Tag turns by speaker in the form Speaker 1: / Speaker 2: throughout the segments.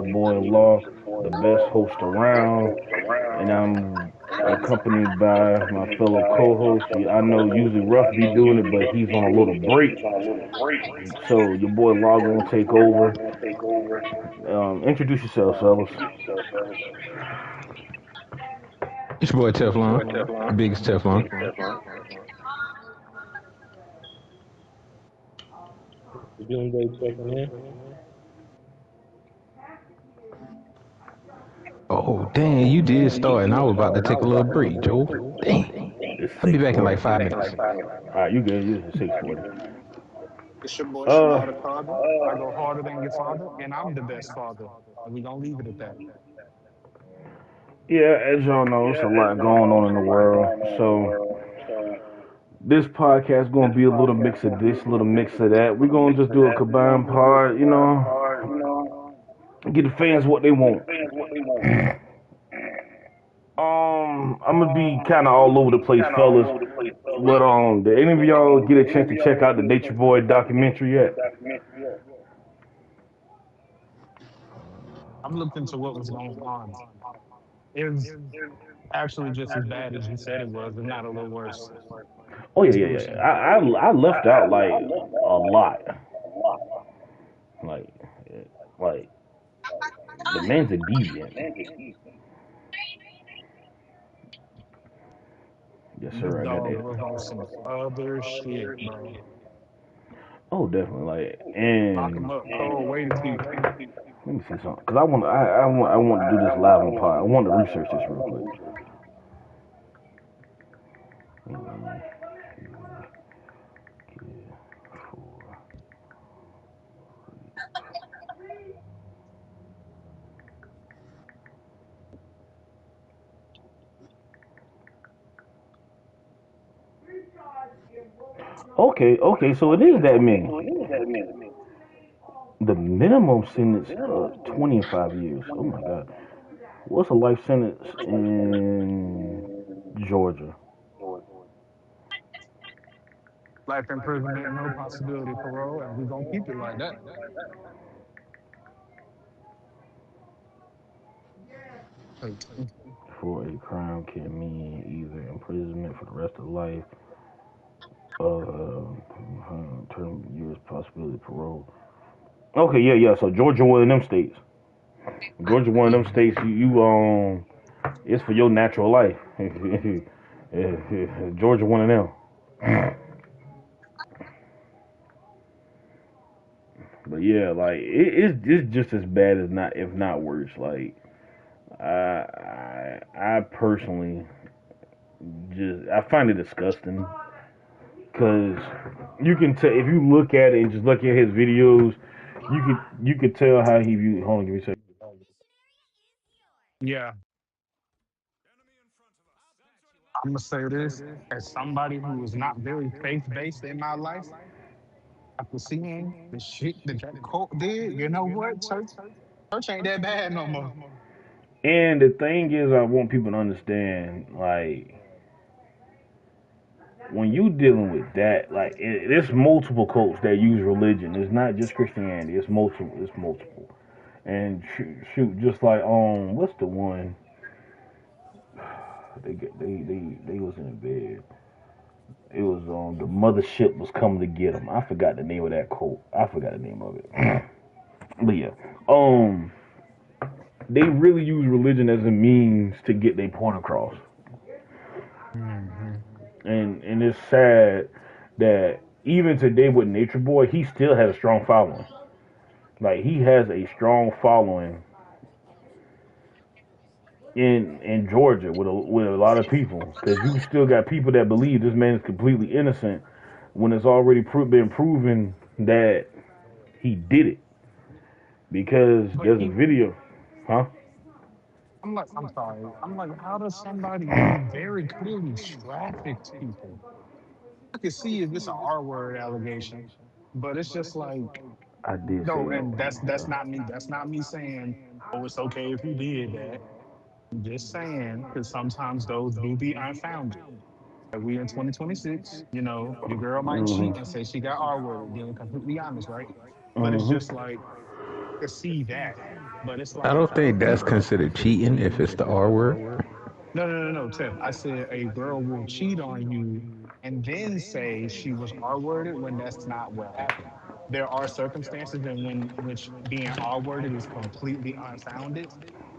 Speaker 1: boy Law, the best host around, and I'm accompanied by my fellow co-host. I know usually Ruff be doing it, but he's on a little break, so your boy Law gonna take over. Introduce yourself, fellas.
Speaker 2: It's your boy Teflon, the biggest Teflon.
Speaker 3: Doomsday checking in.
Speaker 2: Oh, dang, you did start, and I was about to take a little break, Joe. Dang.
Speaker 1: It's
Speaker 2: I'll be back in
Speaker 1: 6:40.
Speaker 2: like 5 minutes.
Speaker 1: All right, you good? You 6:40.
Speaker 4: It's your boy
Speaker 1: Uh,
Speaker 4: Shamar the Carter. I go harder than your father, and I'm the best father. And we gonna leave it at that.
Speaker 1: yeah, as y'all know, it's a lot going on in the world. So this podcast gonna be a little mix of this, a little mix of that. We're gonna just do a combined pod, get the fans what they want. I'm gonna be kind of all over the place, fellas. But did any of y'all get a chance to check out the Nature Boy documentary yet?
Speaker 4: I've looked into what was going on. It was actually just as bad as you said it was, and not a little worse.
Speaker 1: Oh
Speaker 4: It's
Speaker 1: yeah, yeah, yeah.
Speaker 4: gruesome.
Speaker 1: I left out like a lot, like like the man's a deviant. Yes,
Speaker 4: This
Speaker 1: sir. I got
Speaker 4: dog
Speaker 1: that.
Speaker 4: was on some other shit, bro.
Speaker 1: Oh, definitely. Like,
Speaker 4: Lock
Speaker 1: and
Speaker 4: him up, throw away the key.
Speaker 1: let me see something, cause I want to do this live on pod. I want to research this real quick. Okay, okay. So it is that many. The minimum sentence 25 years. Oh my God. What's a life sentence in Georgia?
Speaker 4: Life imprisonment, no possibility of parole, and we gonna keep it like that.
Speaker 1: For a crime can mean either imprisonment for the rest of life, term years, possibility of parole. Okay, yeah, yeah. So Georgia, one of them states. Georgia, one of them states. It's for your natural life. Georgia, one of them. But yeah, like it's just as bad as not, if not worse. Like I personally just I find it disgusting because you can tell if you look at it and just look at his videos, you could tell how he view. Hold on, give me a second.
Speaker 4: Yeah, I'm gonna say this as somebody who is not very faith based in my life. After seeing the shit that Jack Colt did, you know what? Church ain't that bad no more.
Speaker 1: And the thing is, I want people to understand, like when you dealing with that, like it's multiple cults that use religion. It's not just Christianity. It's multiple. It's multiple. And shoot, just like what's the one? They was in bed. It was the mothership was coming to get them. I forgot the name of that quote. I forgot the name of it. But yeah, um, they really use religion as a means to get their point across,
Speaker 4: Hmm.
Speaker 1: and it's sad that even today with Nature Boy, he still has a strong following. Like he has a strong following in Georgia with a lot of people, because you still got people that believe this man is completely innocent when it's already been proven that he did it, because
Speaker 4: But
Speaker 1: there's a
Speaker 4: even,
Speaker 1: video, huh?
Speaker 4: I'm like, I'm sorry. I'm like, how does somebody who very clearly trafficked people? I can see if it's an R word allegation, but it's just like,
Speaker 1: I did say
Speaker 4: no,
Speaker 1: that.
Speaker 4: and that's not me. That's not me saying, oh, it's okay if you did that. I'm just saying, because sometimes those do be unfounded. Like we in 2026, your girl might
Speaker 1: Hmm.
Speaker 4: cheat and say she got R worded, being completely honest, right? But it's
Speaker 1: Hmm.
Speaker 4: just like to see that. But it's
Speaker 2: I
Speaker 4: like
Speaker 2: don't think that's considered cheating if it's the R word.
Speaker 4: no, Tiff. I said a girl will cheat on you and then say she was R worded when that's not what happened. There are circumstances in when which being R worded is completely unfounded.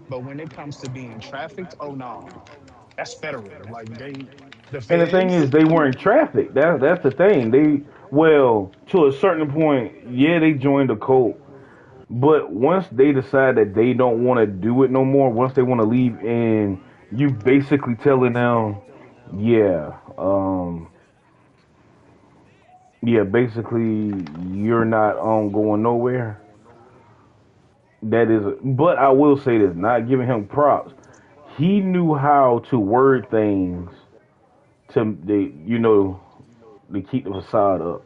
Speaker 4: But when it comes to being trafficked, oh no, that's federal. Like the
Speaker 1: And the thing
Speaker 4: feds.
Speaker 1: is, they weren't trafficked. That's the thing. Well, to a certain point, yeah, they joined the cult. But once they decide that they don't want to do it no more, once they want to leave, and you basically telling them, yeah, yeah, basically you're not going nowhere. That is, but I will say this, not giving him props. He knew how to word things to to keep the facade up.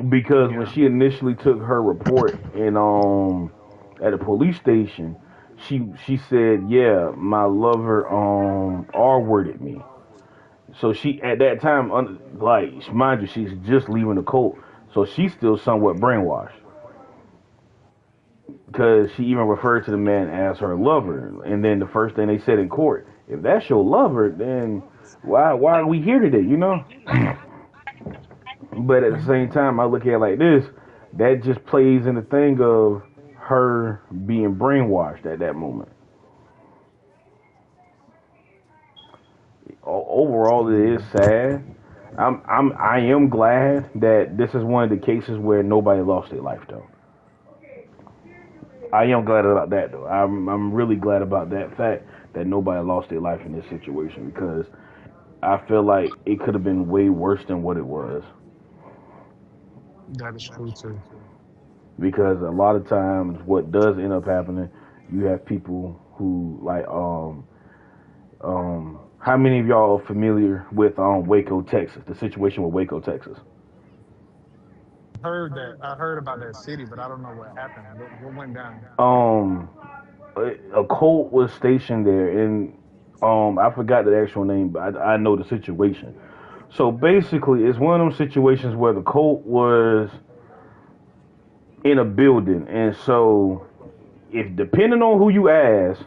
Speaker 1: Because when
Speaker 4: Yeah.
Speaker 1: she initially took her report in at a police station, she said, "Yeah, my lover R worded me." So she at that time, like mind you, she's just leaving the cult, so she's still somewhat brainwashed. Because she even referred to the man as her lover, and then the first thing they said in court, if that's your lover, then why are we here today? You know. But at the same time, I look at it like this: that just plays in the thing of her being brainwashed at that moment. Overall, it is sad. I am glad that this is one of the cases where nobody lost their life, though. I am glad about that, though. I'm really glad about that fact that nobody lost their life in this situation because I feel like it could have been way worse than what it was.
Speaker 4: That is true too.
Speaker 1: Because a lot of times, what does end up happening, you have people who like how many of y'all are familiar with Waco, Texas? The situation with Waco, Texas.
Speaker 4: Heard that. I heard about that city, but I don't know what happened. What went down?
Speaker 1: Um, a cult was stationed there, and I forgot the actual name, but I know the situation. So basically, it's one of those situations where the cult was in a building, and so if depending on who you ask,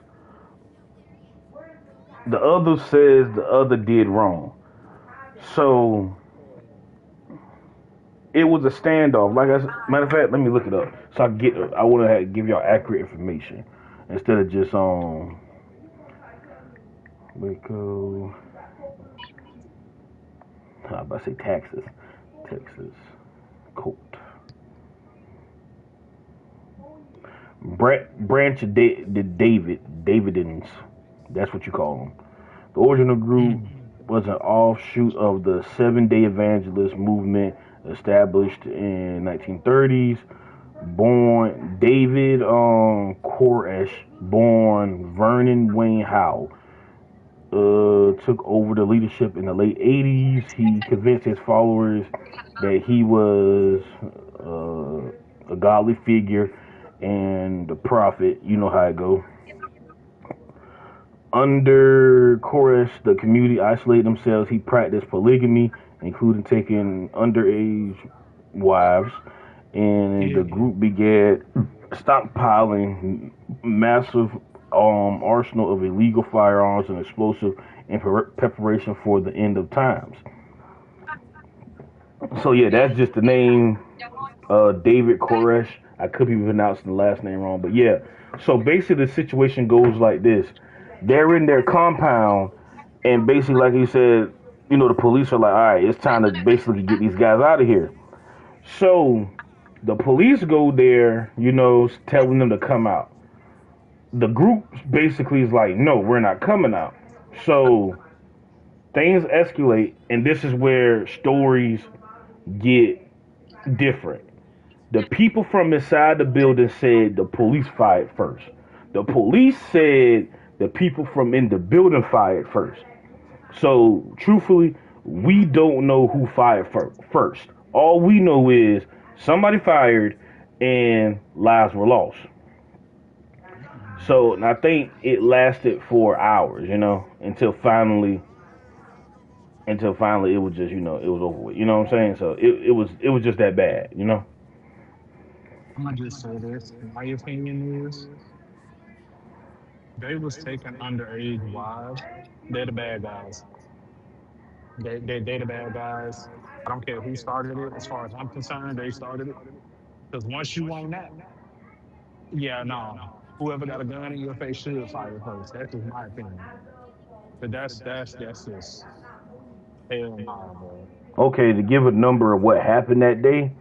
Speaker 1: the other says the other did wrong. So it was a standoff. Like matter of fact, let me look it up so I want to give y'all accurate information instead of just Waco. I'm about to say Texas Colt Branch of Davidans. That's what you call them. The original group
Speaker 4: Mm.
Speaker 1: was an offshoot of the Seven Day Evangelist movement established in 1930s. Born David Koresh, born Vernon Wayne Howe, took over the leadership in the late 80s. He convinced his followers that he was a godly figure and the prophet. You know how it goes. Under Koresh, the community isolated themselves. He practiced polygamy, including taking underage wives, and
Speaker 4: Yeah.
Speaker 1: the group began stockpiling massive arsenal of illegal firearms and explosive in preparation for the end of times. So yeah, that's just the name, David Koresh. I could be pronouncing the last name wrong, but yeah. So basically, the situation goes like this: they're in their compound, and basically, like you said, the police are like, all right, it's time to basically get these guys out of here. So the police go there, telling them to come out. The group basically is like, no, we're not coming out. So things escalate, and this is where stories get different. The people from inside the building said the police fired first. The police said the people from in the building fired first. So, truthfully, we don't know who fired first. All we know is somebody fired and lives were lost. So, and I think it lasted for hours, until finally it was just, it was over with. You know what I'm saying? So it was just that bad.
Speaker 4: I'm gonna just say this. My opinion is they was taking underage wives. They're the bad guys. They the bad guys. I don't care who started it. As far as I'm concerned, they started it. Because once you own that, yeah, no. Whoever got a gun in your face should fire first. That's just my opinion. But that's just hell nah, bro.
Speaker 1: Okay, to give a number of what happened that day,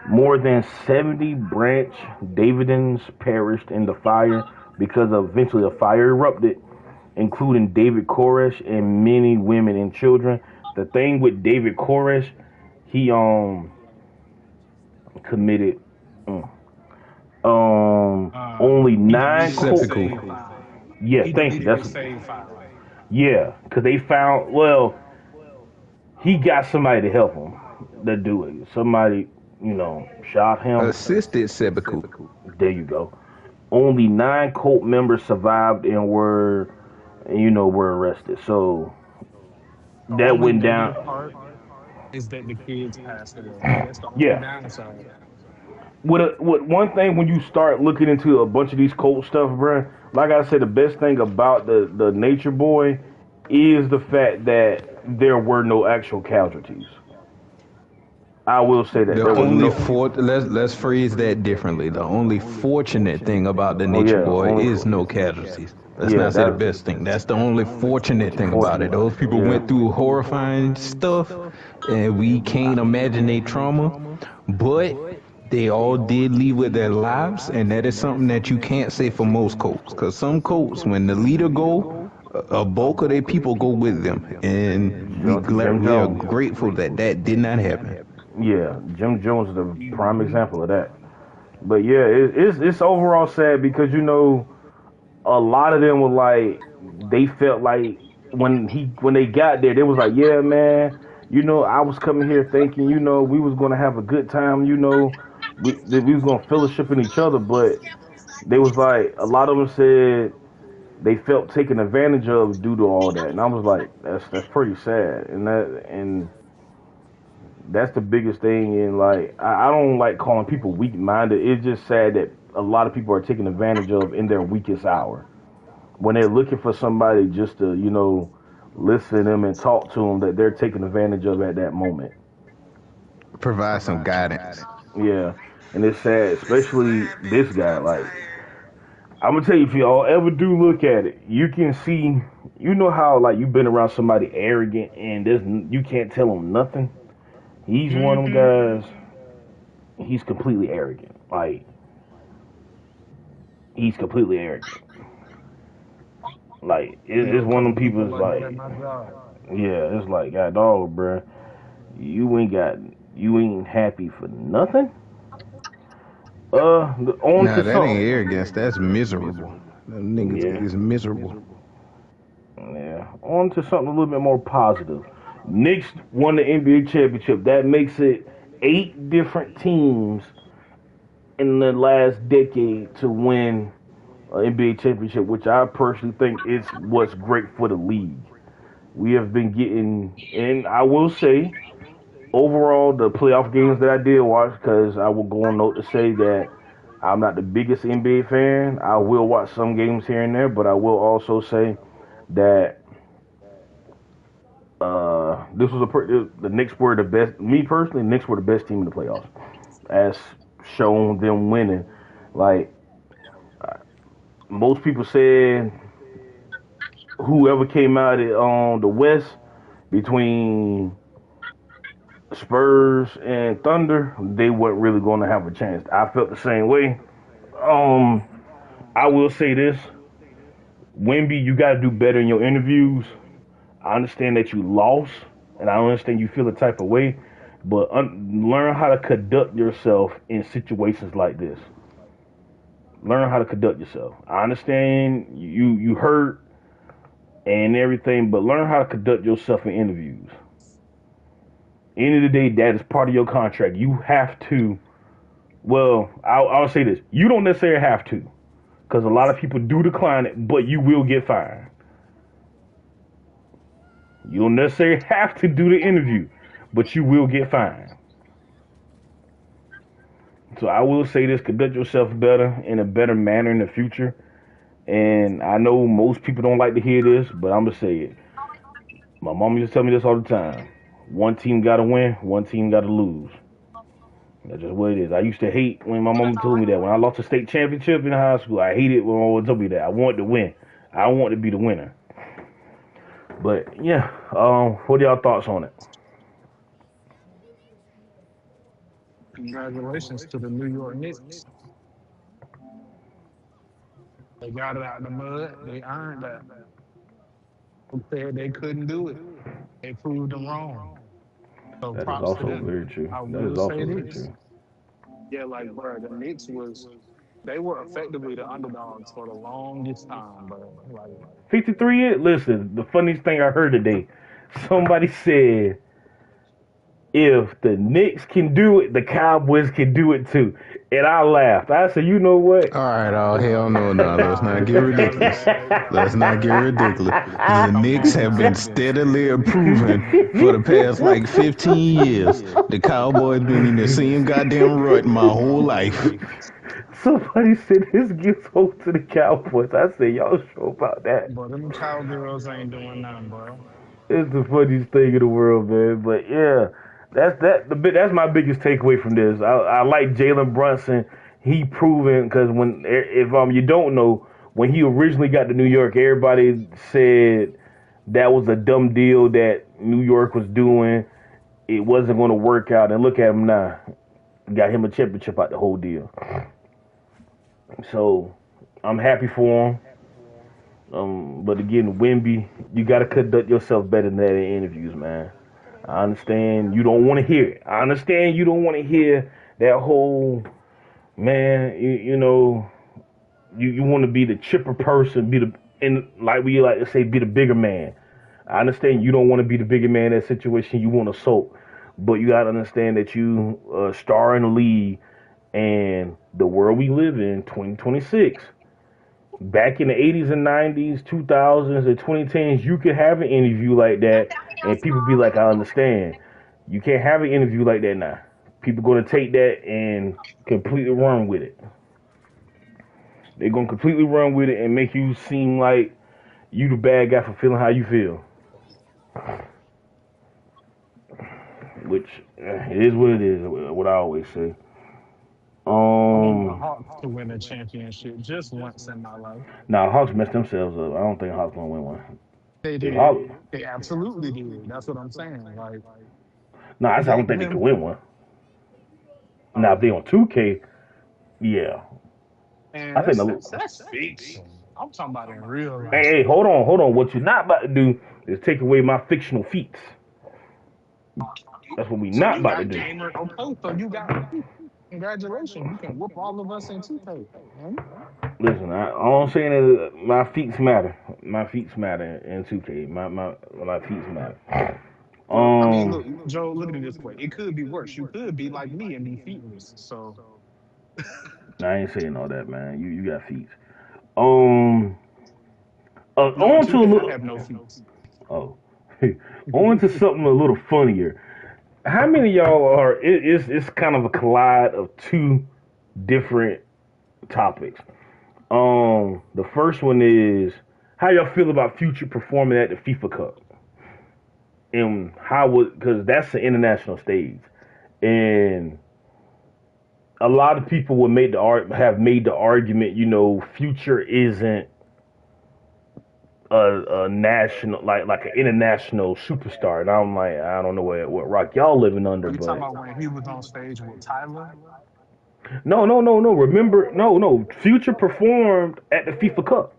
Speaker 1: more than 70 Branch Davidians perished in the fire because of eventually a fire erupted, including David Koresh and many women and children. The thing with David Koresh, he committed only
Speaker 4: He
Speaker 1: nine
Speaker 4: deleted his
Speaker 1: court.
Speaker 4: save
Speaker 2: Seppuku.
Speaker 4: file.
Speaker 1: Yeah,
Speaker 4: He
Speaker 1: thank you.
Speaker 4: deleted
Speaker 1: That's
Speaker 4: his save file.
Speaker 1: yeah, because they found he got somebody to help him to do it. Somebody, shot him.
Speaker 2: Assisted seppuku.
Speaker 1: There you go. Only 9 cult members survived and were arrested. So
Speaker 4: The
Speaker 1: that
Speaker 4: only
Speaker 1: went
Speaker 4: negative
Speaker 1: down.
Speaker 4: part is that the kids passed away. That's the only
Speaker 1: Yeah.
Speaker 4: downside.
Speaker 1: What one thing when you start looking into a bunch of these cult stuff, bruh, like I said, the best thing about the Nature Boy is the fact that there were no actual casualties. I will say that
Speaker 2: The
Speaker 1: there was
Speaker 2: only
Speaker 1: no.
Speaker 2: let's phrase that differently. The only fortunate thing about the
Speaker 1: Oh
Speaker 2: Nature
Speaker 1: yeah,
Speaker 2: Boy
Speaker 1: only
Speaker 2: is no casualties. Let's
Speaker 1: yeah.
Speaker 2: not say the
Speaker 1: That's
Speaker 2: best thing. That's the only fortunate thing about it.
Speaker 1: fortunate.
Speaker 2: Those people
Speaker 1: Yeah.
Speaker 2: went through horrifying stuff, and we can't imagine their trauma, but they all did leave with their lives, and that is something that you can't say for most cults. Because some cults, when the leader go, a bulk of their people go with them, and
Speaker 1: Jim
Speaker 2: we are
Speaker 1: Jones.
Speaker 2: grateful that that did not happen.
Speaker 1: Yeah, Jim Jones is the prime example of that. But yeah, it's overall sad because a lot of them were like they felt like when they got there, they was like, yeah, man, I was coming here thinking, we was gonna have a good time, that we was gonna fellowship in each other, but they was like a lot of them said they felt taken advantage of due to all that, and I was like, that's pretty sad, and that's the biggest thing. And like, I don't like calling people weak minded. It's just sad that a lot of people are taken advantage of in their weakest hour when they're looking for somebody just to, listen to them and talk to them, that they're taken advantage of at that moment.
Speaker 2: Provide some guidance.
Speaker 1: Yeah. And it's sad, especially this guy. Like, I'm gonna tell you, if y'all ever do look at it, you can see, how like you've been around somebody arrogant and you can't tell them nothing. He's one of them
Speaker 4: Hmm.
Speaker 1: guys. He's completely arrogant. Like, he's completely arrogant. Like,
Speaker 4: Yeah,
Speaker 1: it's one
Speaker 4: because
Speaker 1: of them
Speaker 4: of
Speaker 1: people.
Speaker 4: people
Speaker 1: It's
Speaker 4: like that
Speaker 1: like,
Speaker 4: at my job.
Speaker 1: yeah, it's like, God dog, bruh. You ain't happy for nothing. On
Speaker 2: Nah,
Speaker 1: to
Speaker 2: that ain't
Speaker 1: something.
Speaker 2: arrogance. That's miserable. Them niggas
Speaker 1: Yeah,
Speaker 2: is miserable.
Speaker 1: yeah. On to something a little bit more positive. Knicks won the NBA championship. That makes it 8 different teams in the last decade to win an NBA championship, which I personally think is what's great for the league. We have been getting, and I will say, overall, the playoff games that I did watch, because I will go on note to say that I'm not the biggest NBA fan. I will watch some games here and there, but I will also say that this was the Knicks were the best. Me personally, the Knicks were the best team in the playoffs, as shown them winning. Like, most people said, whoever came out on the West between Spurs and Thunder, they weren't really going to have a chance. I felt the same way. Um, I will say this: Wemby, you got to do better in your interviews. I understand that you lost, and I understand you feel the type of way, but learn how to conduct yourself in situations like this. Learn how to conduct yourself. I understand you hurt and everything, but learn how to conduct yourself in interviews. End of the day, that is part of your contract. You have to. Well, I'll say this: you don't necessarily have to, because a lot of people do decline it, but you will get fined. You don't necessarily have to do the interview, but you will get fined. So I will say this: conduct yourself better in a better manner in the future. And I know most people don't like to hear this, but I'm gonna say it. My mom used to tell me this all the time. One team gotta win, one team gotta lose. That's just what it is. I used to hate when my mom told me that. When I lost a state championship in high school, I hated when my mom told me that. I wanted to win. I want to be the winner. But yeah, what are y'all thoughts on it?
Speaker 4: Congratulations to the New York Knicks. They got it out the mud. They earned that. Who said they couldn't do it? They proved them wrong. So
Speaker 1: That is
Speaker 4: props to
Speaker 1: also
Speaker 4: them.
Speaker 1: very true.
Speaker 4: I
Speaker 1: That is
Speaker 4: will say
Speaker 1: also very
Speaker 4: this.
Speaker 1: true.
Speaker 4: Yeah, like bro, the Knicks was they were effectively the underdogs for the longest time, bro. Like
Speaker 1: 53 years. Listen, the funniest thing I heard today, somebody said if the Knicks can do it, the Cowboys can do it too. And I laughed. I said, you know what?
Speaker 2: All right, oh hell no, no, let's
Speaker 4: nah,
Speaker 2: not get
Speaker 4: you got
Speaker 2: ridiculous. Let's not get ridiculous. The
Speaker 4: come
Speaker 2: Knicks have
Speaker 4: on,
Speaker 2: been
Speaker 4: man.
Speaker 2: steadily improving for the past like 15 years. The Cowboys been in the same goddamn rut my whole life.
Speaker 1: Somebody said this gives hope to the Cowboys. I said, y'all sure about that?
Speaker 4: But them cowgirls ain't doing nothing, bro.
Speaker 1: It's the funniest thing in the world, man. But yeah, that's my biggest takeaway from this. I like Jalen Brunson. He proven because when if you don't know, when he originally got to New York, everybody said that was a dumb deal that New York was doing. It wasn't going to work out, and look at him now. Got him a championship out the whole deal. So I'm happy for him. But again, Wimby, you got to conduct yourself better than that in interviews, man. I understand you don't want to hear it. I understand you don't want to hear that whole, man, you know, you want to be the chipper person, be the, and like we like to say, be the bigger man. I understand you don't want to be the bigger man in that situation. You want to soak. But you got to understand that you star in the league and the world we live in, 2026. Back in the 80s and 90s, 2000s, and 2010s, you could have an interview like that, and people be like, I understand. You can't have an interview like that now. People going to take that and completely run with it. They're going to completely run with it and make you seem like you the bad guy for feeling how you feel. Which, it is what it is, what I always say.
Speaker 4: I want the Hawks to win a championship just once in my life.
Speaker 1: Now, Hawks messed themselves up. I don't think Hawks going to win one.
Speaker 4: They
Speaker 1: If
Speaker 4: did.
Speaker 1: Hawks,
Speaker 4: They absolutely did. That's what I'm saying. Like
Speaker 1: no, I
Speaker 4: they
Speaker 1: don't think they can
Speaker 4: them
Speaker 1: win one. Now, if
Speaker 4: oh
Speaker 1: they on 2K, yeah.
Speaker 4: man,
Speaker 1: I think the,
Speaker 4: that's fiction. I'm talking about in real
Speaker 1: hey,
Speaker 4: life.
Speaker 1: hey, hold on. What you're not about to do is take away my fictional feats. That's what we
Speaker 4: So
Speaker 1: not
Speaker 4: you
Speaker 1: about to
Speaker 4: got
Speaker 1: do.
Speaker 4: gamer. Okay, so you got feet. Congratulations. You can whoop all of us in 2K.
Speaker 1: Listen, all I'm saying is my feats matter. My feats matter in 2K. My feats matter.
Speaker 4: Well, I mean,
Speaker 1: Um,
Speaker 4: look, Joe, look at it this way. It could be worse. You could be like me and be feetless. So
Speaker 1: I ain't saying all that, man. You got feats. Um,
Speaker 4: no, in
Speaker 1: on to a
Speaker 4: 2K, I
Speaker 1: little.
Speaker 4: have no feet.
Speaker 1: Oh, on to something a little funnier. How many of y'all are? It's kind of a collide of two different topics. The first one is how y'all feel about Future performing at the FIFA Cup, and how would because that's the international stage, and a lot of people would make the have made the argument, Future isn't a national like an international superstar, and I'm like, I don't know what rock y'all living under,
Speaker 4: Are you talking
Speaker 1: but
Speaker 4: about when he was on stage with Tyler?
Speaker 1: no. Remember, no. Future performed at the FIFA Cup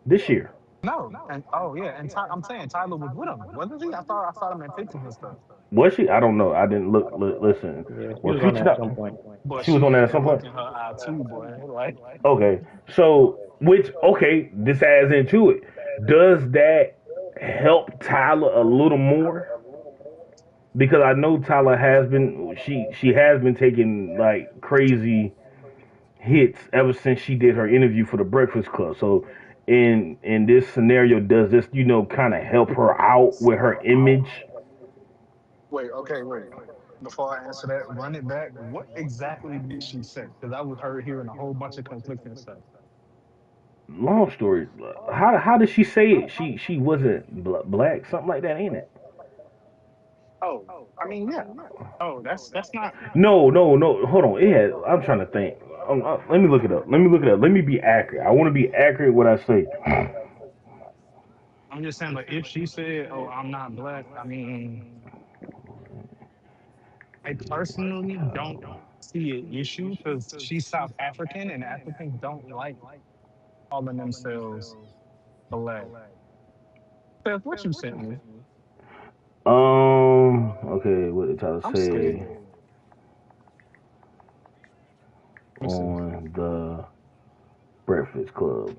Speaker 1: this year.
Speaker 4: No. And oh yeah, and I'm saying Tyler was with him, wasn't he? I saw him in pictures and stuff.
Speaker 1: Was she? I don't know. I didn't look. Listen,
Speaker 3: Yeah, he
Speaker 1: was
Speaker 3: was on
Speaker 1: Future
Speaker 3: there at
Speaker 1: not?
Speaker 3: some point.
Speaker 4: But
Speaker 1: She was on that
Speaker 4: shit,
Speaker 1: at
Speaker 4: that
Speaker 1: some
Speaker 4: look
Speaker 1: point.
Speaker 4: in her eye too, boy. Like
Speaker 1: Okay, so this adds into it. Does that help Tyler a little more? Because I know Tyler has been she has been taking like crazy hits ever since she did her interview for the Breakfast Club. So in this scenario, does this kind of help her out with her image?
Speaker 4: wait, okay, wait. before I answer that, run it back. What exactly did she say? Because I was heard hearing a whole bunch of conflicting stuff.
Speaker 1: Long story. How did she say it? She wasn't black, something like that, ain't it?
Speaker 4: Oh, I mean, yeah. Oh, that's not.
Speaker 1: No. Hold on. It had, I'm trying to think. Let me look it up. Let me be accurate. I want to be accurate what I say.
Speaker 4: I'm just saying, like, if she said, "Oh, I'm not black," I mean, I personally don't see an issue because she's South African, and Africans don't like calling themselves black. Steph, what you sent me?
Speaker 1: Okay, what did Tyler
Speaker 4: I'm
Speaker 1: say
Speaker 4: scared. Let me see.
Speaker 1: on the Breakfast Club?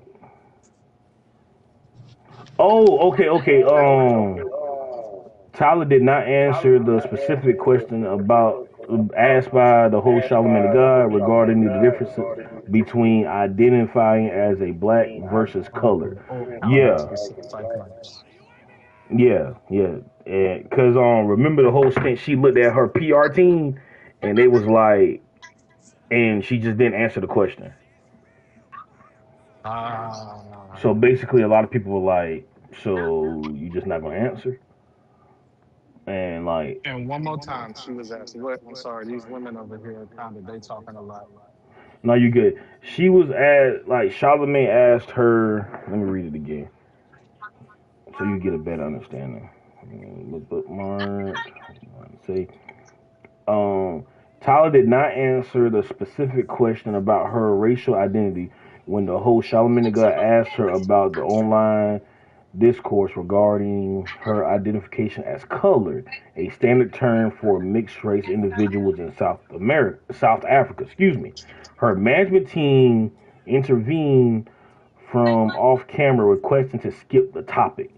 Speaker 1: Oh, okay. Tyler did not answer the specific question about asked by the host Charlamagne the God regarding the differences between identifying as a black versus colored.
Speaker 4: Oh, how
Speaker 1: Yeah,
Speaker 4: specific claims.
Speaker 1: yeah. Cause remember the whole stint she looked at her PR team and they was like, and she just didn't answer the question. So
Speaker 4: Ah.
Speaker 1: basically, a lot of people were like, so you just not gonna answer? And like,
Speaker 4: And one more time, she was asked, "What?" I'm sorry, these women over here kind of they talking a lot.
Speaker 1: no, you good. She was at like Charlamagne asked her. Let me read it again so you get a better understanding. Bookmark. Say, um, Tyler did not answer the specific question about her racial identity when the host Charlamagne the God asked her about the online discourse regarding her identification as colored, a standard term for mixed race individuals in South Africa. Excuse me. Her management team intervened from off camera, requesting to skip the topic.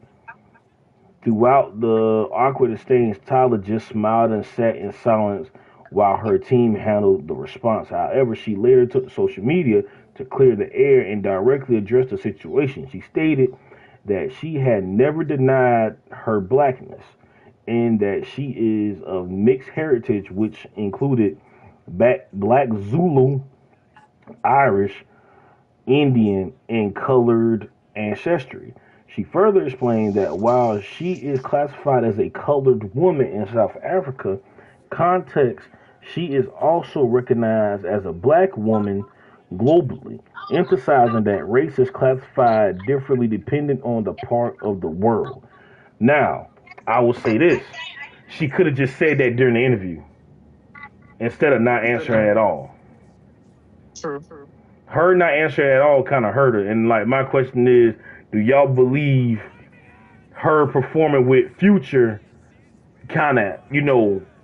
Speaker 1: Throughout the awkward exchange, Tyler just smiled and sat in silence while her team handled the response. However, she later took to social media to clear the air and directly address the situation. She stated that she had never denied her blackness and that she is of mixed heritage, which included black Zulu, Irish, Indian, and colored ancestry. She further explained that while she is classified as a colored woman in South Africa context, she is also recognized as a black woman globally, emphasizing that race is classified differently depending on the part of the world. Now, I will say this. She could have just said that during the interview instead of not answering at all.
Speaker 4: True.
Speaker 1: Her not answering at all kind of hurt her. And like my question is, do y'all believe her performing with Future kind of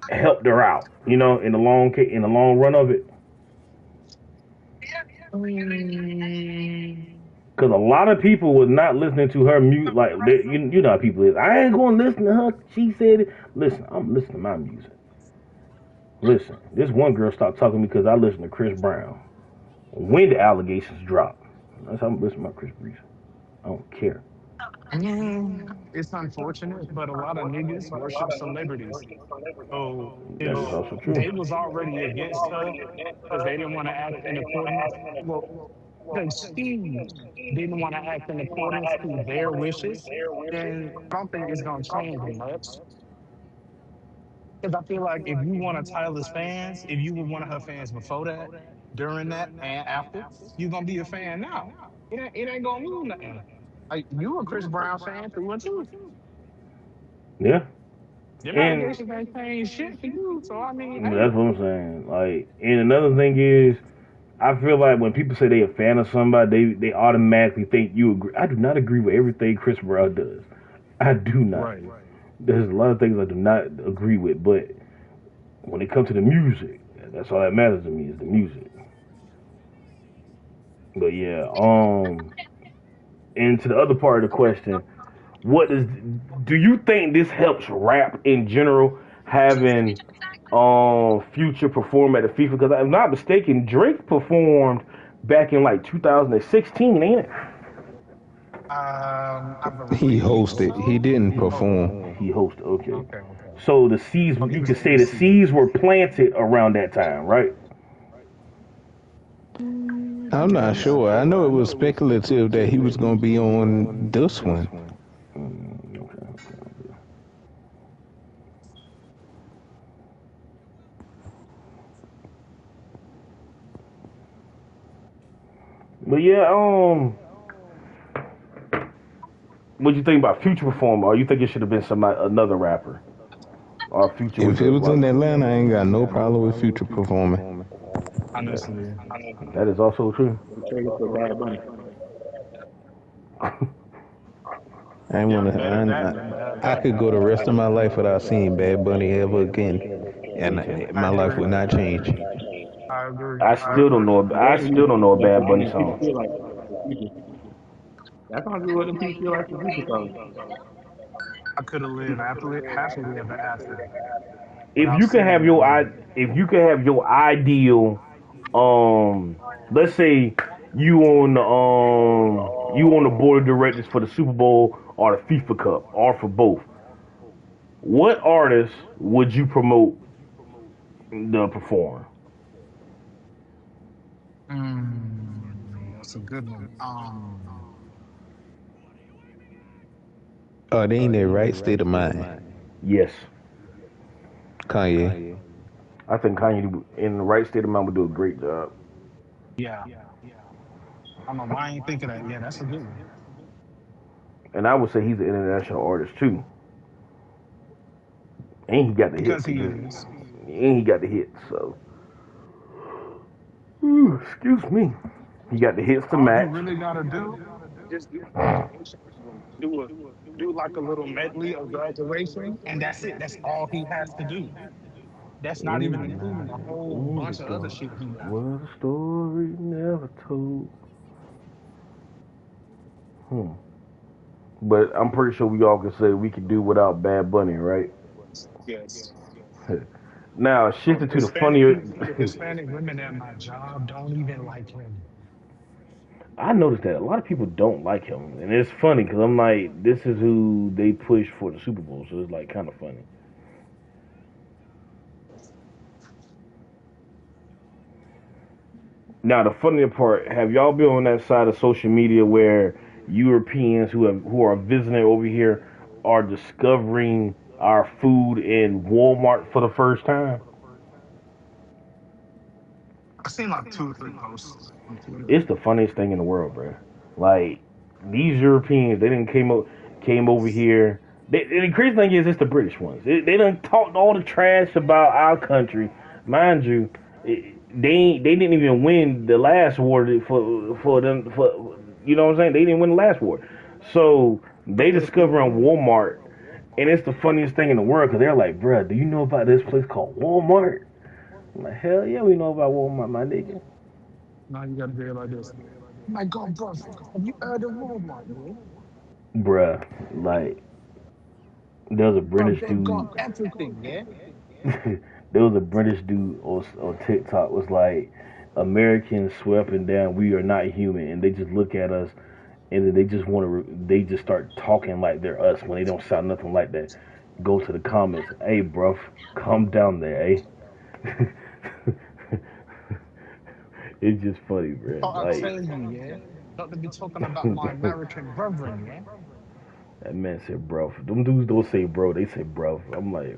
Speaker 1: helped her out in the long run of it?
Speaker 4: Mm,
Speaker 1: Because a lot of people was not listening to her music. Like you know how people is. I ain't gonna listen to her. She said it. Listen, I'm listening to my music. Listen, this one girl stopped talking to me because I listened to Chris Brown. When the allegations drop, that's how I'm listening to my Chris Breeze. I don't care.
Speaker 4: it's unfortunate, but a lot of niggas worship celebrities. So
Speaker 1: That is
Speaker 4: if
Speaker 1: also true.
Speaker 4: they was already against her because they didn't want to act in accordance, well, the she didn't want to act in accordance to their wishes, then I don't think it's gonna change much. Because I feel like if you one of Tyler's fans, if you were one of her fans before that, during that, and after, you're gonna be a fan now. It ain't gonna mean nothing. Like you a Chris Brown fan through and through.
Speaker 1: Yeah,
Speaker 4: Them
Speaker 1: and
Speaker 4: allegations ain't changed shit for you. So I mean,
Speaker 1: that's
Speaker 4: hey,
Speaker 1: what I'm saying. Like, and another thing is, I feel like when people say they a fan of somebody, they automatically think you agree. I do not agree with everything Chris Brown does. I do not.
Speaker 4: right.
Speaker 1: There's a lot of things I do not agree with, but when it comes to the music, that's all that matters to me is the music. But yeah, and to the other part of the question, what is do you think this helps rap in general having Future perform at the FIFA? Because if I'm not mistaken, Drake performed back in like 2016, ain't it?
Speaker 4: I
Speaker 2: He
Speaker 4: believe
Speaker 2: hosted. He
Speaker 4: so.
Speaker 2: didn't
Speaker 4: Oh,
Speaker 2: perform.
Speaker 1: He hosted. Okay,
Speaker 4: okay.
Speaker 1: So the seeds,
Speaker 4: Oh, he
Speaker 1: you
Speaker 4: was
Speaker 1: could
Speaker 4: the
Speaker 1: say the
Speaker 4: MC.
Speaker 1: seeds were planted around that time, right?
Speaker 2: I'm not sure. I know it was speculative that he was gonna be on this one.
Speaker 1: Okay. But yeah, what you think about Future performer? Or you think it should have been another rapper? Or Future was
Speaker 2: If it
Speaker 1: the
Speaker 2: was in
Speaker 1: like?
Speaker 2: Atlanta, I ain't got no problem with Future performing.
Speaker 4: Honestly,
Speaker 1: That is also true.
Speaker 3: The trailer for Bad Bunny.
Speaker 2: I ain't
Speaker 4: yeah,
Speaker 2: wanna.
Speaker 4: better that than Bad
Speaker 2: I
Speaker 4: Bunny.
Speaker 2: could go the rest of my life without seeing Bad Bunny ever again, and
Speaker 1: Me too.
Speaker 4: I
Speaker 2: my life
Speaker 4: agree.
Speaker 2: would not change.
Speaker 4: I agree.
Speaker 1: I still don't know.
Speaker 3: And
Speaker 1: I
Speaker 3: that's
Speaker 1: still don't know a
Speaker 3: that's
Speaker 1: Bad
Speaker 3: how
Speaker 1: Bunny
Speaker 3: them people
Speaker 1: song.
Speaker 3: feel like for Future. That's how what them people feel like for Future songs.
Speaker 4: I could have lived happily ever after
Speaker 1: If
Speaker 4: without
Speaker 1: you could have
Speaker 4: seeing
Speaker 1: your
Speaker 4: him.
Speaker 1: if you could have your ideal, let's say you on the board of directors for the Super Bowl or the FIFA Cup or for both. What artist would you promote the performer?
Speaker 4: That's a good one.
Speaker 2: Oh, they ain't in their right state of mind.
Speaker 1: Yes,
Speaker 2: Kanye.
Speaker 1: I think Kanye in the right state of mind would do a great job.
Speaker 4: Yeah, I don't know why I ain't think of that. Yeah, that's a good one.
Speaker 1: And I would say he's an international artist too. And he got the hits.
Speaker 4: Because he is.
Speaker 1: And he got the hits. So, ooh, excuse me. He got the hits to
Speaker 4: All he
Speaker 1: match.
Speaker 4: really gotta do just do a do like a little medley of graduation, and that's it. That's all he has to do. That's not even including a whole
Speaker 1: In the
Speaker 4: bunch of other
Speaker 1: dark
Speaker 4: shit he got.
Speaker 1: was a story never told. Hmm. But I'm pretty sure we all can say we could do without Bad Bunny, right?
Speaker 4: Yes.
Speaker 1: Now,
Speaker 4: Oh,
Speaker 1: shifting to the funnier.
Speaker 4: The Hispanic women at my job don't even like him.
Speaker 1: I noticed that a lot of people don't like him. And it's funny because I'm like, this is who they push for the Super Bowl. So it's like kind of funny. Now, the funnier part, have y'all been on that side of social media where Europeans who are visiting over here are discovering our food in Walmart for the first time?
Speaker 4: I've seen like 2 or 3 posts on Twitter.
Speaker 1: It's the funniest thing in the world, bro. Like these Europeans, they didn't came over here. The crazy thing is, it's the British ones. They done talked all the trash about our country, mind you. They didn't even win the last war for them for you know what I'm saying. They didn't win the last war, so they discover on Walmart, and it's the funniest thing in the world because they're like, bruh, do you know about this place called Walmart? I'm like, hell yeah, we know about Walmart, my nigga.
Speaker 4: Now you gotta do it like this. My God, bro, have you heard of Walmart, bro?
Speaker 1: Bruh, like there was a
Speaker 4: Bro,
Speaker 1: British
Speaker 4: they've got
Speaker 1: dude.
Speaker 4: everything, yeah?
Speaker 1: There was a British dude on TikTok was like, Americans swear up and down we are not human, and they just look at us and then they just want to they just start talking like they're us when they don't sound nothing like that. Go to the comments, hey, bruv, calm down there, eh? It's just funny, bro.
Speaker 4: Thought I'd
Speaker 1: Like
Speaker 4: tell you, yeah? Not to be talking about my American brethren, yeah?
Speaker 1: that man said, bro. Them dudes don't say bro, they say bruv. I'm like,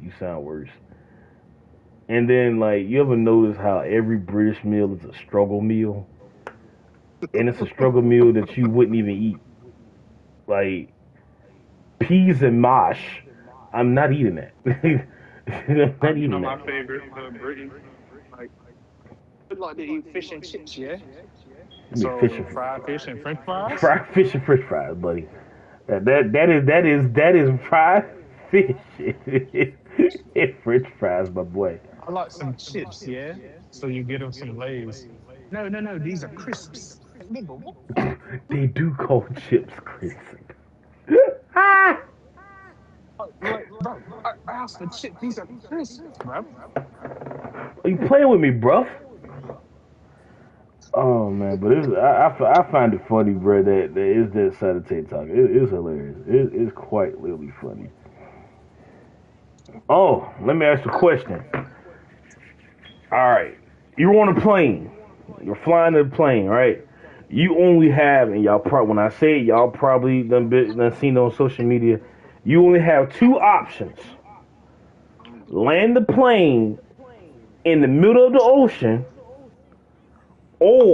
Speaker 1: you sound worse. And then like you ever notice how every British meal is a struggle meal? And it's a struggle meal that you wouldn't even eat. Like peas and mash. I'm not eating that. I'm not
Speaker 4: You know
Speaker 1: eating
Speaker 4: my
Speaker 1: that.
Speaker 4: favorite British? Like, I like to eat fish and chips, yeah?
Speaker 1: I mean fish
Speaker 4: So,
Speaker 1: and
Speaker 4: fried fish and french fries?
Speaker 1: fried fish and French fries, buddy. That is fried fish and French fries, my boy.
Speaker 4: I like some chips, yeah? So you get them some Lays. No, no, no, these are crisps. Like, nigga, what?
Speaker 1: They do call chips crisp. Ah!
Speaker 4: Like, bro, I asked for chips. These are crisps, bro.
Speaker 1: Are you playing with me, bruv? Oh man, but I find it funny, bro. That is that side of TikTok. It's hilarious. It's quite literally funny. Oh, let me ask you a question. All right, you're on a plane. You're flying the plane, right? You only have, and y'all probably, when I say it, y'all probably done seen it on social media. You only have two options: land the plane in the middle of the ocean,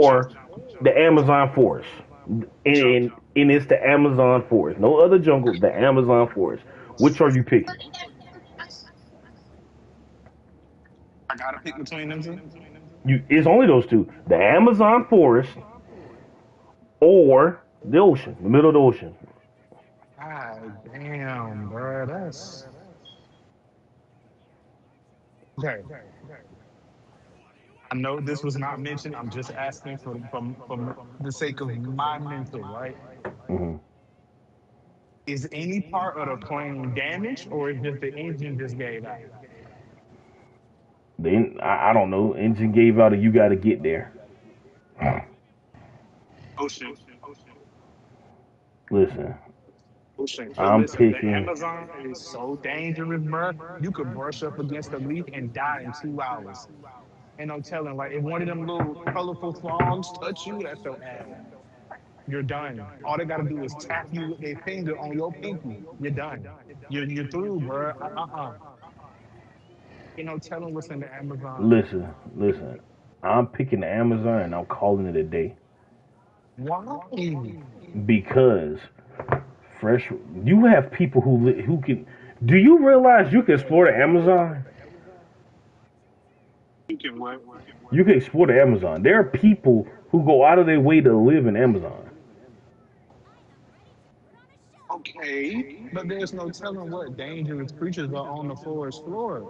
Speaker 4: Jungle.
Speaker 1: or the Amazon forest. And it's the Amazon forest. No other jungle, the Amazon forest. Which are you picking?
Speaker 4: I gotta pick between them two.
Speaker 1: It's only those two. The Amazon forest or the ocean, the middle of the ocean.
Speaker 4: God damn, bro. That's okay. I know this was not mentioned. I'm just asking for the sake of my mental, right?
Speaker 1: Hmm.
Speaker 4: Is any part of the plane damaged or is just the engine just gave out?
Speaker 1: Then I don't know. Engine gave out, and you got to get there.
Speaker 4: Ocean.
Speaker 1: Listen,
Speaker 4: Ocean. Cause
Speaker 1: I'm
Speaker 4: listen, the
Speaker 1: picking.
Speaker 4: Amazon is so dangerous, bro. You could brush up against a leaf and die in 2 hours. Ain't no telling. Like if one of them little colorful frogs touch you, that's your ass. You're done. All they gotta do is tap you with their finger on your pinky. You're done. You're through, bro. Ain't no telling what's in the Amazon.
Speaker 1: Listen. I'm picking the Amazon, and I'm calling it a day
Speaker 4: Why?
Speaker 1: because fresh. You have people who can. Do you realize you can explore the Amazon?
Speaker 4: You can what?
Speaker 1: You can explore the Amazon. There are people who go out of their way to live in Amazon.
Speaker 4: Okay, but there's no telling what dangerous creatures are on the forest floor.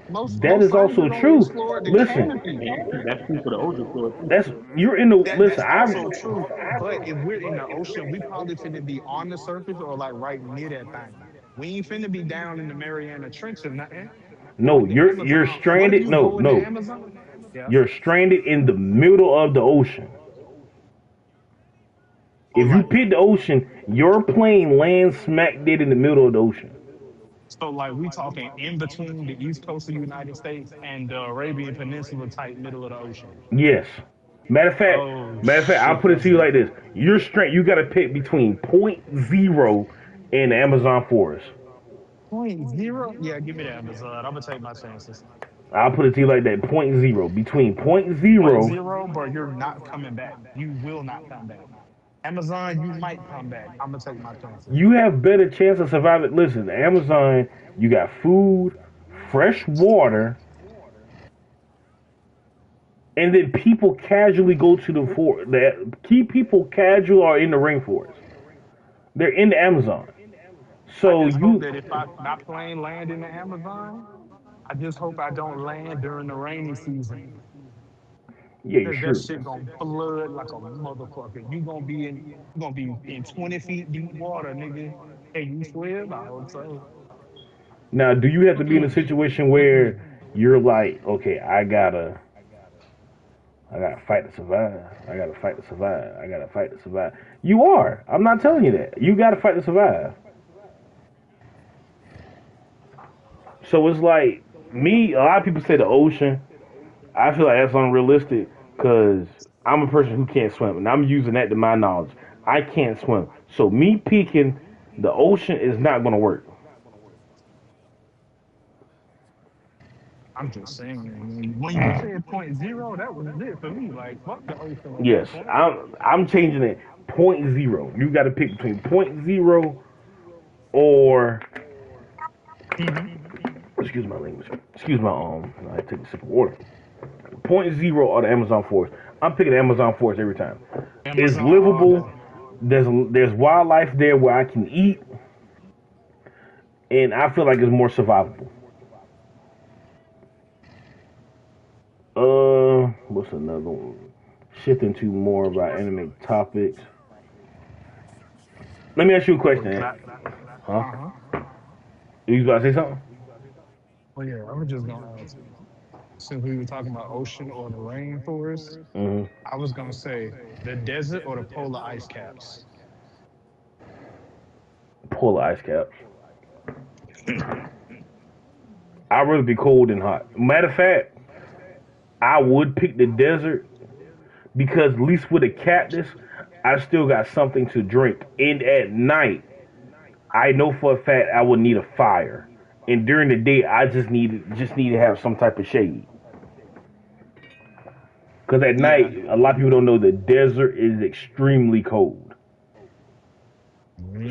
Speaker 4: Most
Speaker 1: That
Speaker 4: most
Speaker 1: is
Speaker 4: sites
Speaker 1: also
Speaker 4: is only
Speaker 1: true.
Speaker 4: explored the
Speaker 1: Listen,
Speaker 4: canopy.
Speaker 3: That's true for the ocean floor too.
Speaker 1: that's you're in the
Speaker 4: That's
Speaker 1: listen.
Speaker 4: also true. But if we're in the ocean, we probably finna be on the surface or like right near that thing. We ain't finna be down in the Mariana Trench or nothing.
Speaker 1: No,
Speaker 4: Like the
Speaker 1: you're
Speaker 4: Amazon. What if
Speaker 1: stranded.
Speaker 4: you go in the
Speaker 1: No.
Speaker 4: Amazon? Yeah.
Speaker 1: You're stranded in the middle of the ocean.
Speaker 4: Or
Speaker 1: If you
Speaker 4: like
Speaker 1: pick the ocean, your plane lands smack dead in the middle of the ocean.
Speaker 4: so like we talking in between the east coast of the United States and the Arabian Peninsula type middle of the ocean.
Speaker 1: Yes. Matter of fact,
Speaker 4: Oh
Speaker 1: matter of fact, I'll
Speaker 4: shit,
Speaker 1: put it
Speaker 4: that's
Speaker 1: to you like this:
Speaker 4: different.
Speaker 1: you're straight. You got to pick between point zero and the Amazon forest.
Speaker 4: Point zero? Yeah, give me the Amazon. I'm gonna take my chances.
Speaker 1: I'll put it to you like that: point zero between point
Speaker 4: Point
Speaker 1: zero.
Speaker 4: zero, but you're not coming back. You will not come back. Amazon, you might come back. I'm gonna take my chances.
Speaker 1: You have better chance of surviving. Listen, the Amazon, you got food, fresh water, and then people casually go to the forest. The key people casual are in the rainforest. They're in the Amazon.
Speaker 4: I
Speaker 1: So
Speaker 4: just hope
Speaker 1: you,
Speaker 4: that if my plane land in the Amazon, I just hope I don't land during the rainy season.
Speaker 1: yeah, you
Speaker 4: Cause that
Speaker 1: sure.
Speaker 4: shit gonna flood like a motherfucker. You gonna be in 20 feet deep water, nigga. Can you swim? I hope so.
Speaker 1: Now, do you have to be in a
Speaker 4: Mm-mm,
Speaker 1: situation where
Speaker 4: mm-mm.
Speaker 1: you're like, okay, I gotta fight to survive. I gotta fight to survive. I gotta fight to survive. You are. I'm not telling you that. You gotta fight to survive. So it's like me. A lot of people say the ocean. I feel like that's unrealistic because I'm a person who can't swim, and I'm using that to my knowledge. I can't swim, so me peeking the ocean is not gonna work.
Speaker 4: I'm just saying, man. When you said point zero, that was it for me. Like, fuck the ocean at
Speaker 1: Yes,
Speaker 4: that point.
Speaker 1: I'm changing it. Point zero. You got to pick between point zero or
Speaker 4: Hmm.
Speaker 1: excuse my language. Excuse my I take a sip of water. Point zero or the Amazon forest. I'm picking the Amazon forest every time. It's
Speaker 4: Amazon all
Speaker 1: livable.
Speaker 4: day.
Speaker 1: There's wildlife there where I can eat, and I feel like it's more survivable. What's another one? Shifting to more of our anime topics. Let me ask you a
Speaker 4: Well,
Speaker 1: question,
Speaker 4: can
Speaker 1: Ant.
Speaker 4: I?
Speaker 1: Huh?
Speaker 4: Uh-huh.
Speaker 1: You about to say something?
Speaker 4: Well, yeah, I was just gonna ask. Since we were talking about ocean or the rainforest,
Speaker 1: Mm-hmm.
Speaker 4: I was gonna say the desert or the polar ice caps.
Speaker 1: Polar ice caps. I'd rather be cold than hot. Matter of fact, I would pick the desert because at least with a cactus, I still got something to drink. And at night, I know for a fact I would need a fire. And during the day, I just need to have some type of shade. Because at
Speaker 4: Yeah.
Speaker 1: night, a lot of people don't know the desert is extremely cold.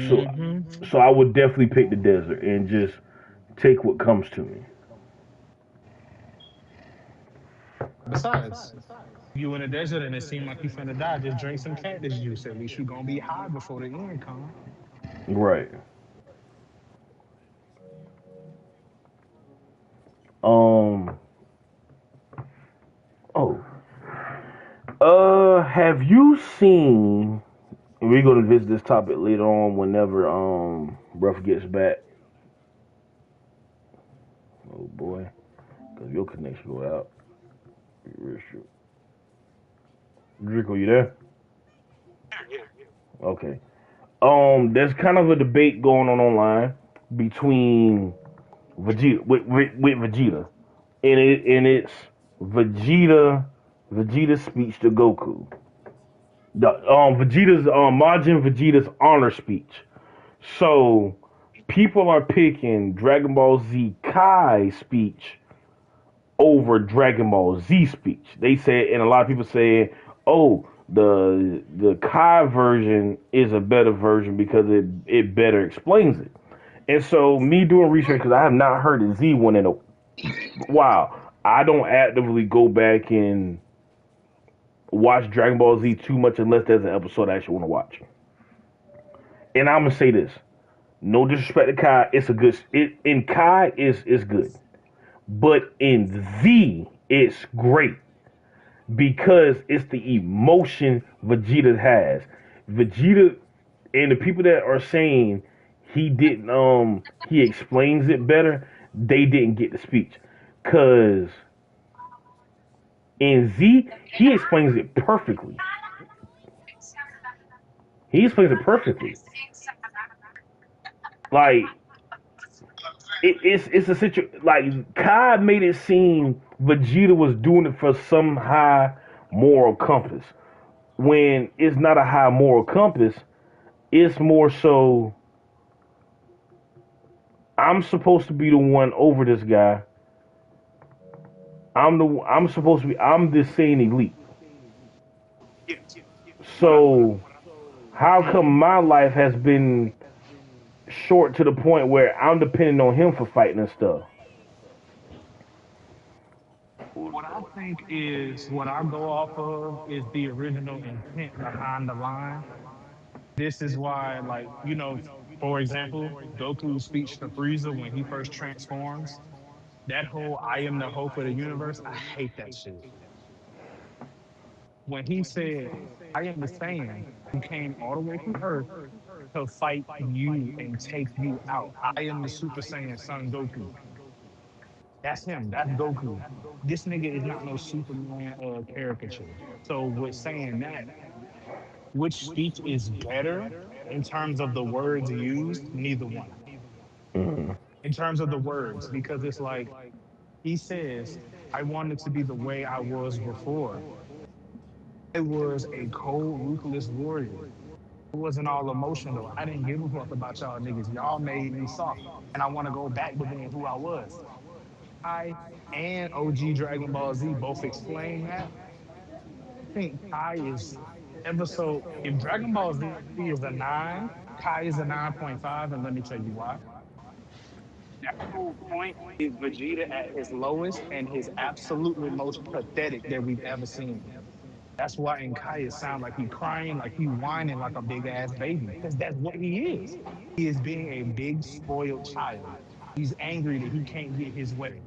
Speaker 1: So,
Speaker 4: Hmm.
Speaker 1: so I would definitely pick the desert and just take what comes to me.
Speaker 4: Besides, you in the desert and it seemed like you finna die, just drink some cactus juice. At least you gonna be high before the end come.
Speaker 1: Right. Um. Oh. Have you seen? And we're gonna visit this topic later on whenever Ruff gets back. Oh boy, cause your connection go out. Draco, you there? Okay. There's kind of a debate going on online between Vegeta with Vegeta, and it's Vegeta Vegeta's speech to Goku. The Vegeta's Majin Vegeta's honor speech. So people are picking Dragon Ball Z Kai speech over Dragon Ball Z speech. They said, and a lot of people say, "Oh, the Kai version is a better version because it better explains it." And so, me doing research because I have not heard the Z one in a while. I don't actively go back and watch Dragon Ball Z too much unless there's an episode I actually want to watch. And I'm gonna say this: no disrespect to Kai, it's a good. It in Kai is good, but in Z it's great because it's the emotion Vegeta has. Vegeta and the people that are saying he didn't he explains it better, they didn't get the speech. Cause in Z he explains it perfectly. He explains it perfectly. Like it's a situation like Kai made it seem Vegeta was doing it for some high moral compass. When it's not a high moral compass, it's more so I'm supposed to be the one over this guy. I'm supposed to be I'm this sane elite.
Speaker 4: What I
Speaker 1: So how come my life has been short to the point where I'm depending on him for fighting and stuff?
Speaker 4: what I think is what I go off of is the original intent behind the line. This is why, like, for example, Goku's speech to Frieza when he first transforms, that whole "I am the hope of the universe," I hate that shit. When he said, "I am the Saiyan who came all the way from Earth to fight you and take you out. I am the Super Saiyan Son Goku." That's him. That's Goku. This nigga is not no Superman caricature. So with saying that, which speech is better in terms of the words used? Neither one.
Speaker 1: Mm-hmm.
Speaker 4: In terms of the words, because it's like he says, "I wanted to be the way I was before. I was a cold, ruthless warrior. It wasn't all emotional. I didn't give a fuck about y'all niggas. Y'all made me soft. And I want to go back to being who I was." I and OG Dragon Ball Z both explain that. I think Kai is ever so. If Dragon Ball Z is a 9, Kai is a 9.5, and let me tell you why. That whole point is Vegeta at his lowest and his absolutely most pathetic that we've ever seen. That's why in Kai it sounds like he crying, like he whining like a big ass baby, because that's what he is. He is being a big spoiled child. He's angry that he can't get his way.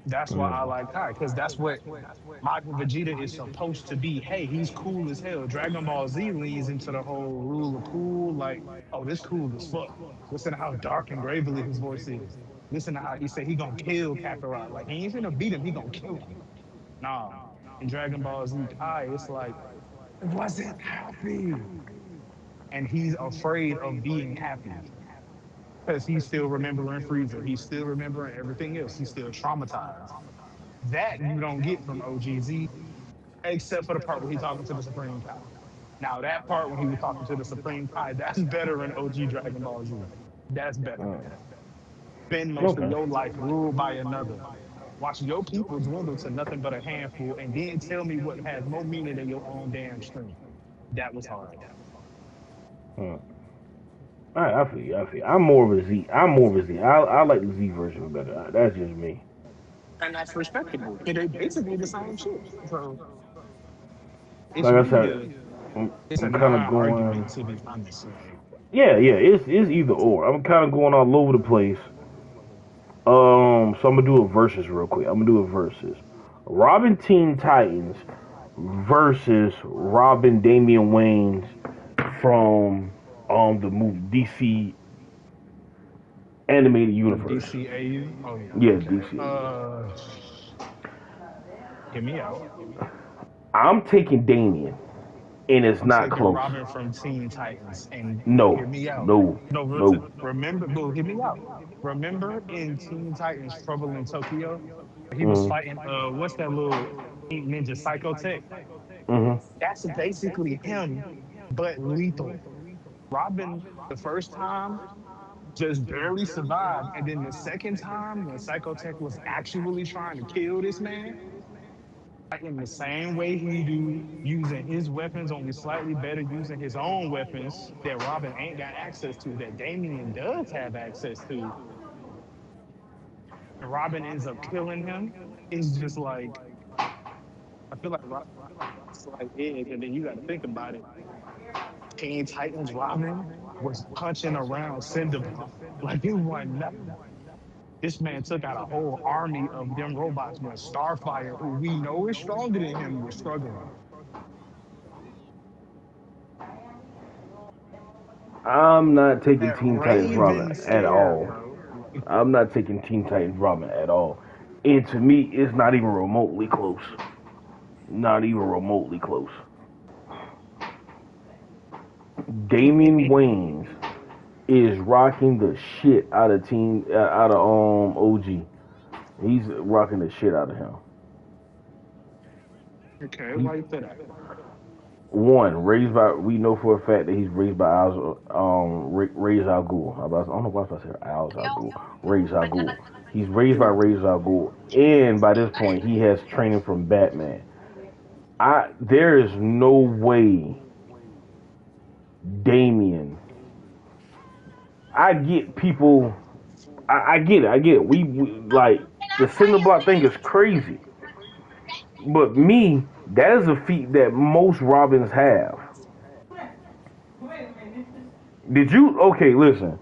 Speaker 4: That's why I like Kai, because that's what Majin Vegeta is supposed to be. Hey, he's cool as hell. Dragon Ball Z leans into the whole rule of cool, like, oh, this cool as fuck. Listen to how dark and gravelly his voice is. Listen to how he said he gonna kill Kakarot. Like, he ain't finna beat him, he gonna kill him. Nah. In Dragon Ball Z Kai, it's like, I wasn't happy. And he's afraid of being happy. because he's still remembering Frieza. He's still remembering everything else. He's still traumatized. That you don't get from OGZ, except for the part where he's talking to the Supreme Kai. Now, that part when he was talking to the Supreme Kai, that's better in OG Dragon Ball Z. That's better. Spend most of
Speaker 1: Okay.
Speaker 4: your life ruled by another. Watch your people dwindle to nothing but a handful, and then tell me what has more meaning than your own damn strength. That was hard.
Speaker 1: Hmm. I feel you. I feel you. I'm more of a Z. I'm more of a Z. I like the Z version better. That's just me.
Speaker 4: And that's respectable. And they basically the same shit. So it's
Speaker 1: Like I
Speaker 4: really
Speaker 1: said,
Speaker 4: a
Speaker 1: I'm,
Speaker 4: it's a
Speaker 1: I'm kind of
Speaker 4: non-argument
Speaker 1: going.
Speaker 4: to be honest. Like
Speaker 1: Yeah. It's either or. I'm kind of going all over the place. So I'm gonna do a versus real quick. I'm gonna do a versus. Robin Teen Titans versus Robin Damian Wayans from the movie DC animated
Speaker 4: from
Speaker 1: universe.
Speaker 4: DCAU. Oh yeah,
Speaker 1: Yeah,
Speaker 4: okay.
Speaker 1: DC.
Speaker 4: Hear me out.
Speaker 1: I'm taking Damian, and it's
Speaker 4: I'm
Speaker 1: not
Speaker 4: taking
Speaker 1: close.
Speaker 4: Robin from Teen Titans, and hear
Speaker 1: No,
Speaker 4: me out.
Speaker 1: no,
Speaker 4: No,
Speaker 1: no.
Speaker 4: remember, no, hear me out. Remember in Teen Titans Trouble in Tokyo, he was
Speaker 1: Mhm,
Speaker 4: fighting. What's that little ninja Psychotech?
Speaker 1: mhm.
Speaker 4: That's basically him, but lethal. Robin, the first time, just barely survived, and then the second time, when Psychotech was actually trying to kill this man, in the same way he do, using his weapons, only slightly better using his own weapons that Robin ain't got access to, that Damian does have access to, and Robin ends up killing him. It's just like I feel like it's like Ed, and then you got to think about it. Teen Titans Robin was punching around Cinnabon like it wasn't nothing. This man took out a whole army of them robots when Starfire, who we know is stronger than him, was struggling.
Speaker 1: I'm not taking
Speaker 4: That
Speaker 1: Teen Titans Robin
Speaker 4: Raven
Speaker 1: at
Speaker 4: Fair,
Speaker 1: all.
Speaker 4: bro.
Speaker 1: I'm not taking Teen Titans Robin at all. And to me, it's not even remotely close. Not even remotely close. Damian Wayans is rocking the shit out of OG. He's rocking the shit out of him.
Speaker 4: Okay,
Speaker 1: He
Speaker 4: why you say that?
Speaker 1: one raised by we know for a fact that he's raised by Ra's al Ghul. I don't know why I said Al Ghul. Ra's al Ghul. He's raised by Ra's al Ghul, and by this point he has training from Batman. There is no way Damian. I get people. I get it. I get it. We like the cinder block thing is crazy, but me, that is a feat that most Robins have. Did you? Okay, listen.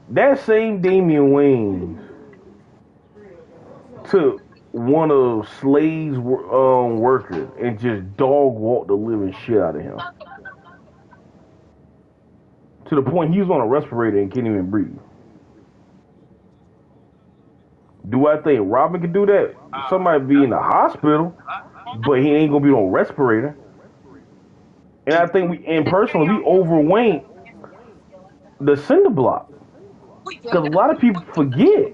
Speaker 1: That same Damian Wayne took one of Slade's workers and just dog walked the living shit out of him to the point he was on a respirator and can't even breathe. Do I think Robin could do that? Somebody be in the hospital, but he ain't gonna be on a respirator. And I think personally, we overweight the cinder block because a lot of people forget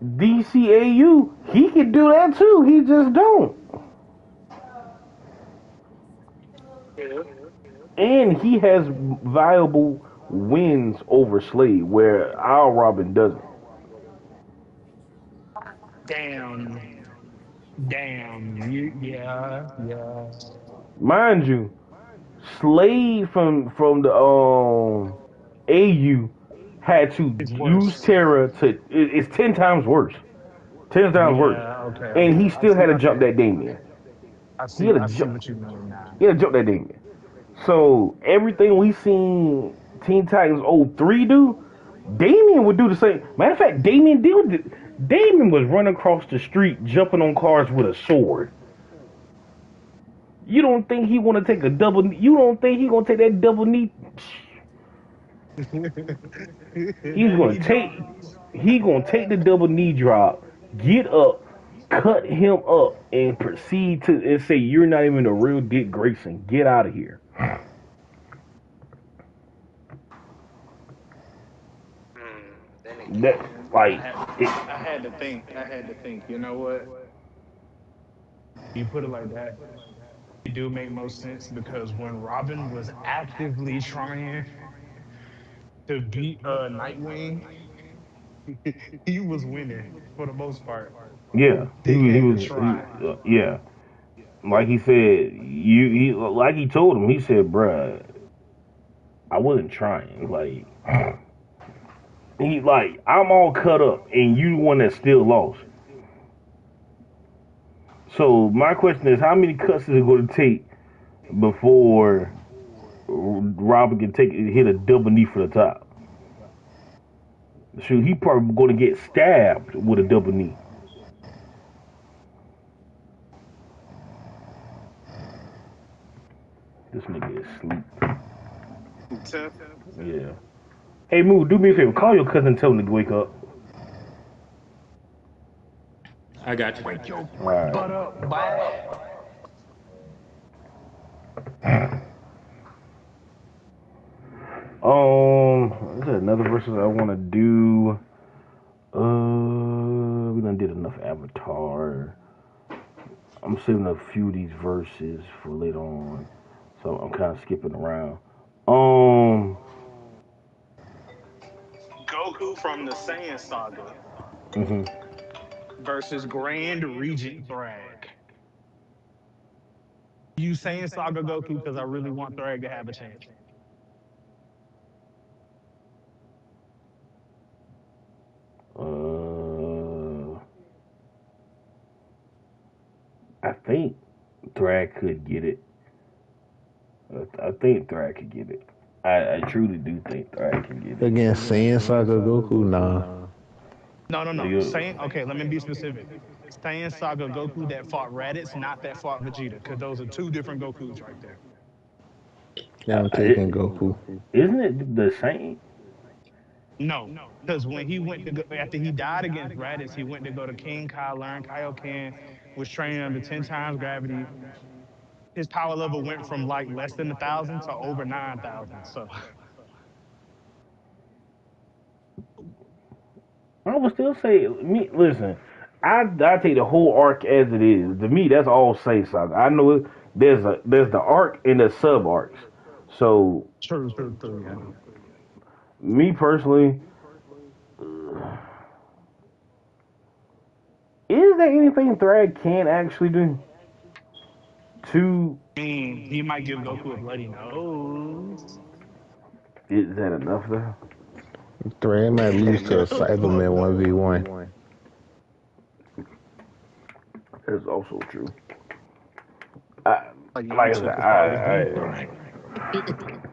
Speaker 1: DCAU. He can do that too. He just don't. And he has viable wins over Slade, where our Robin doesn't.
Speaker 4: Damn, damn, yeah.
Speaker 1: Mind you, Slade from the AU had to
Speaker 4: It's
Speaker 1: use
Speaker 4: worse.
Speaker 1: Terra to. It's 10 times worse. 10 times worse,
Speaker 4: Yeah,
Speaker 1: and he
Speaker 4: okay.
Speaker 1: still had to jump that Damien. He had to
Speaker 4: I see
Speaker 1: jump.
Speaker 4: what you mean now.
Speaker 1: He had to jump that Damien. So everything we seen Teen Titans '03 do, Damien would do the same. Matter of fact, Damien was running across the street, jumping on cars with a sword. You don't think he want to take a double? You don't think he gonna take that double knee? He's
Speaker 4: That
Speaker 1: gonna
Speaker 4: knee
Speaker 1: take.
Speaker 4: drop.
Speaker 1: He gonna take the double knee drop, get up, cut him up, and proceed to and say, "You're not even a real Dick Grayson. Get out of here." That like it,
Speaker 4: I had to think. I had to think. You know what? You put it like that. It do make most sense because when Robin was actively trying to beat Nightwing, he was winning for the most part.
Speaker 1: yeah,
Speaker 4: Dick
Speaker 1: he
Speaker 4: had to
Speaker 1: was
Speaker 4: try.
Speaker 1: yeah. Like he said, he like he told him. He said, "Bruh, I wasn't trying. Like he like I'm all cut up, and you the one that still lost." So my question is, how many cuts is it going to take before Robin can hit a double knee for the top? Shoot, he probably going to get stabbed with a double knee. This nigga is asleep.
Speaker 4: Tough.
Speaker 1: Yeah. Hey, Moo, do me a favor. Call your cousin and tell him to wake up.
Speaker 3: I got you.
Speaker 4: Wake your
Speaker 1: All right.
Speaker 4: butt up, boy.
Speaker 1: Is there another verses I want to do? We done did enough Avatar. I'm saving a few of these verses for later on, so I'm kind of skipping around. Um,
Speaker 4: Goku from the Saiyan saga
Speaker 1: mhm.
Speaker 4: versus Grand Regent Thrag. You Saiyan saga Goku because I really want Thrag to have a chance.
Speaker 1: uh, I think Thrag could get it. I think Thrag could get it. I truly do think Thrag can get it.
Speaker 2: Against Saiyan Saga Goku, nah.
Speaker 4: No, no, no.
Speaker 1: You,
Speaker 4: Saiyan. Okay, let me be specific. Saiyan saga Goku that fought Raditz, not that fought Vegeta, because those are two different Gokus right there.
Speaker 2: Yeah, I'm
Speaker 1: it,
Speaker 2: taking Goku.
Speaker 1: isn't it the same?
Speaker 4: No, because when he went to go, after he died against Raditz, he went to go to King Kai, learn Kaioken, was training under 10 times gravity. His power level went from like less than 1,000 to over 9,000. So
Speaker 1: I would still say me. Listen, I take the whole arc as it is. To me, that's all Saint Saga. I know there's the arc and the sub arcs. So
Speaker 4: true, true, true. Yeah.
Speaker 1: me personally, is there anything Thrag can actually do to?
Speaker 4: I mean, he might give Goku a bloody nose.
Speaker 1: Is that enough though?
Speaker 2: Thrag might lose to a Cyberman 1v1.
Speaker 1: That's also true. I,
Speaker 4: Like
Speaker 1: like I said,
Speaker 4: Yamcha could probably beat Thrag.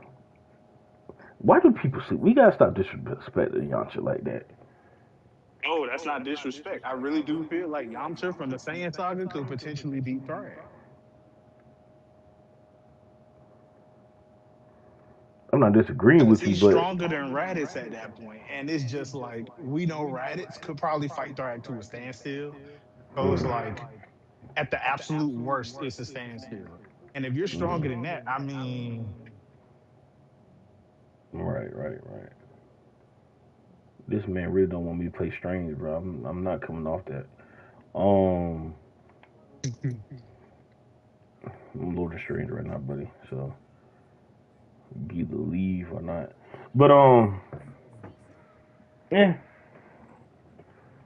Speaker 1: why do people see? We gotta stop disrespecting Yamcha like that.
Speaker 4: Oh, that's not disrespect. I really do feel like Yamcha from the Saiyan saga could potentially beat Thrag.
Speaker 1: I'm not disagreeing
Speaker 4: Because
Speaker 1: with you,
Speaker 4: he's
Speaker 1: but
Speaker 4: stronger than Raditz at that point. And it's just like we know Raditz could probably fight Thrag to a standstill. So it's like at the absolute worst, it's a standstill. And if you're stronger than that, I mean,
Speaker 1: right. This man really don't want me to play Strange, bro. I'm not coming off that. Um, I'm Lord of Strange right now, buddy. So you either leave or not. But yeah,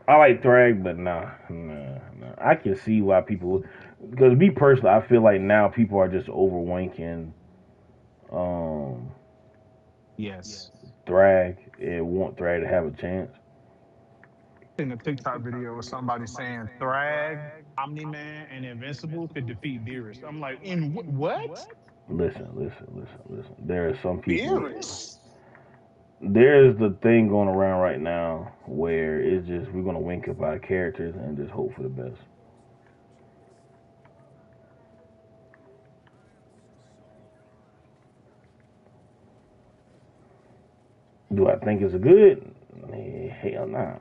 Speaker 1: I like Thrag, but nah. I can see why people, because me personally, I feel like now people are just overwanking um
Speaker 4: yes.
Speaker 1: Thrag and want Thrag to have a chance.
Speaker 4: In a TikTok video with somebody saying Thrag, Omni Man, and Invincible could defeat Beerus. I'm like, in what?
Speaker 1: Listen. There are some people.
Speaker 4: Beerus.
Speaker 1: There's the thing going around right now where it's just we're gonna wink up our characters and just hope for the best. Do I think it's good? Hell nah.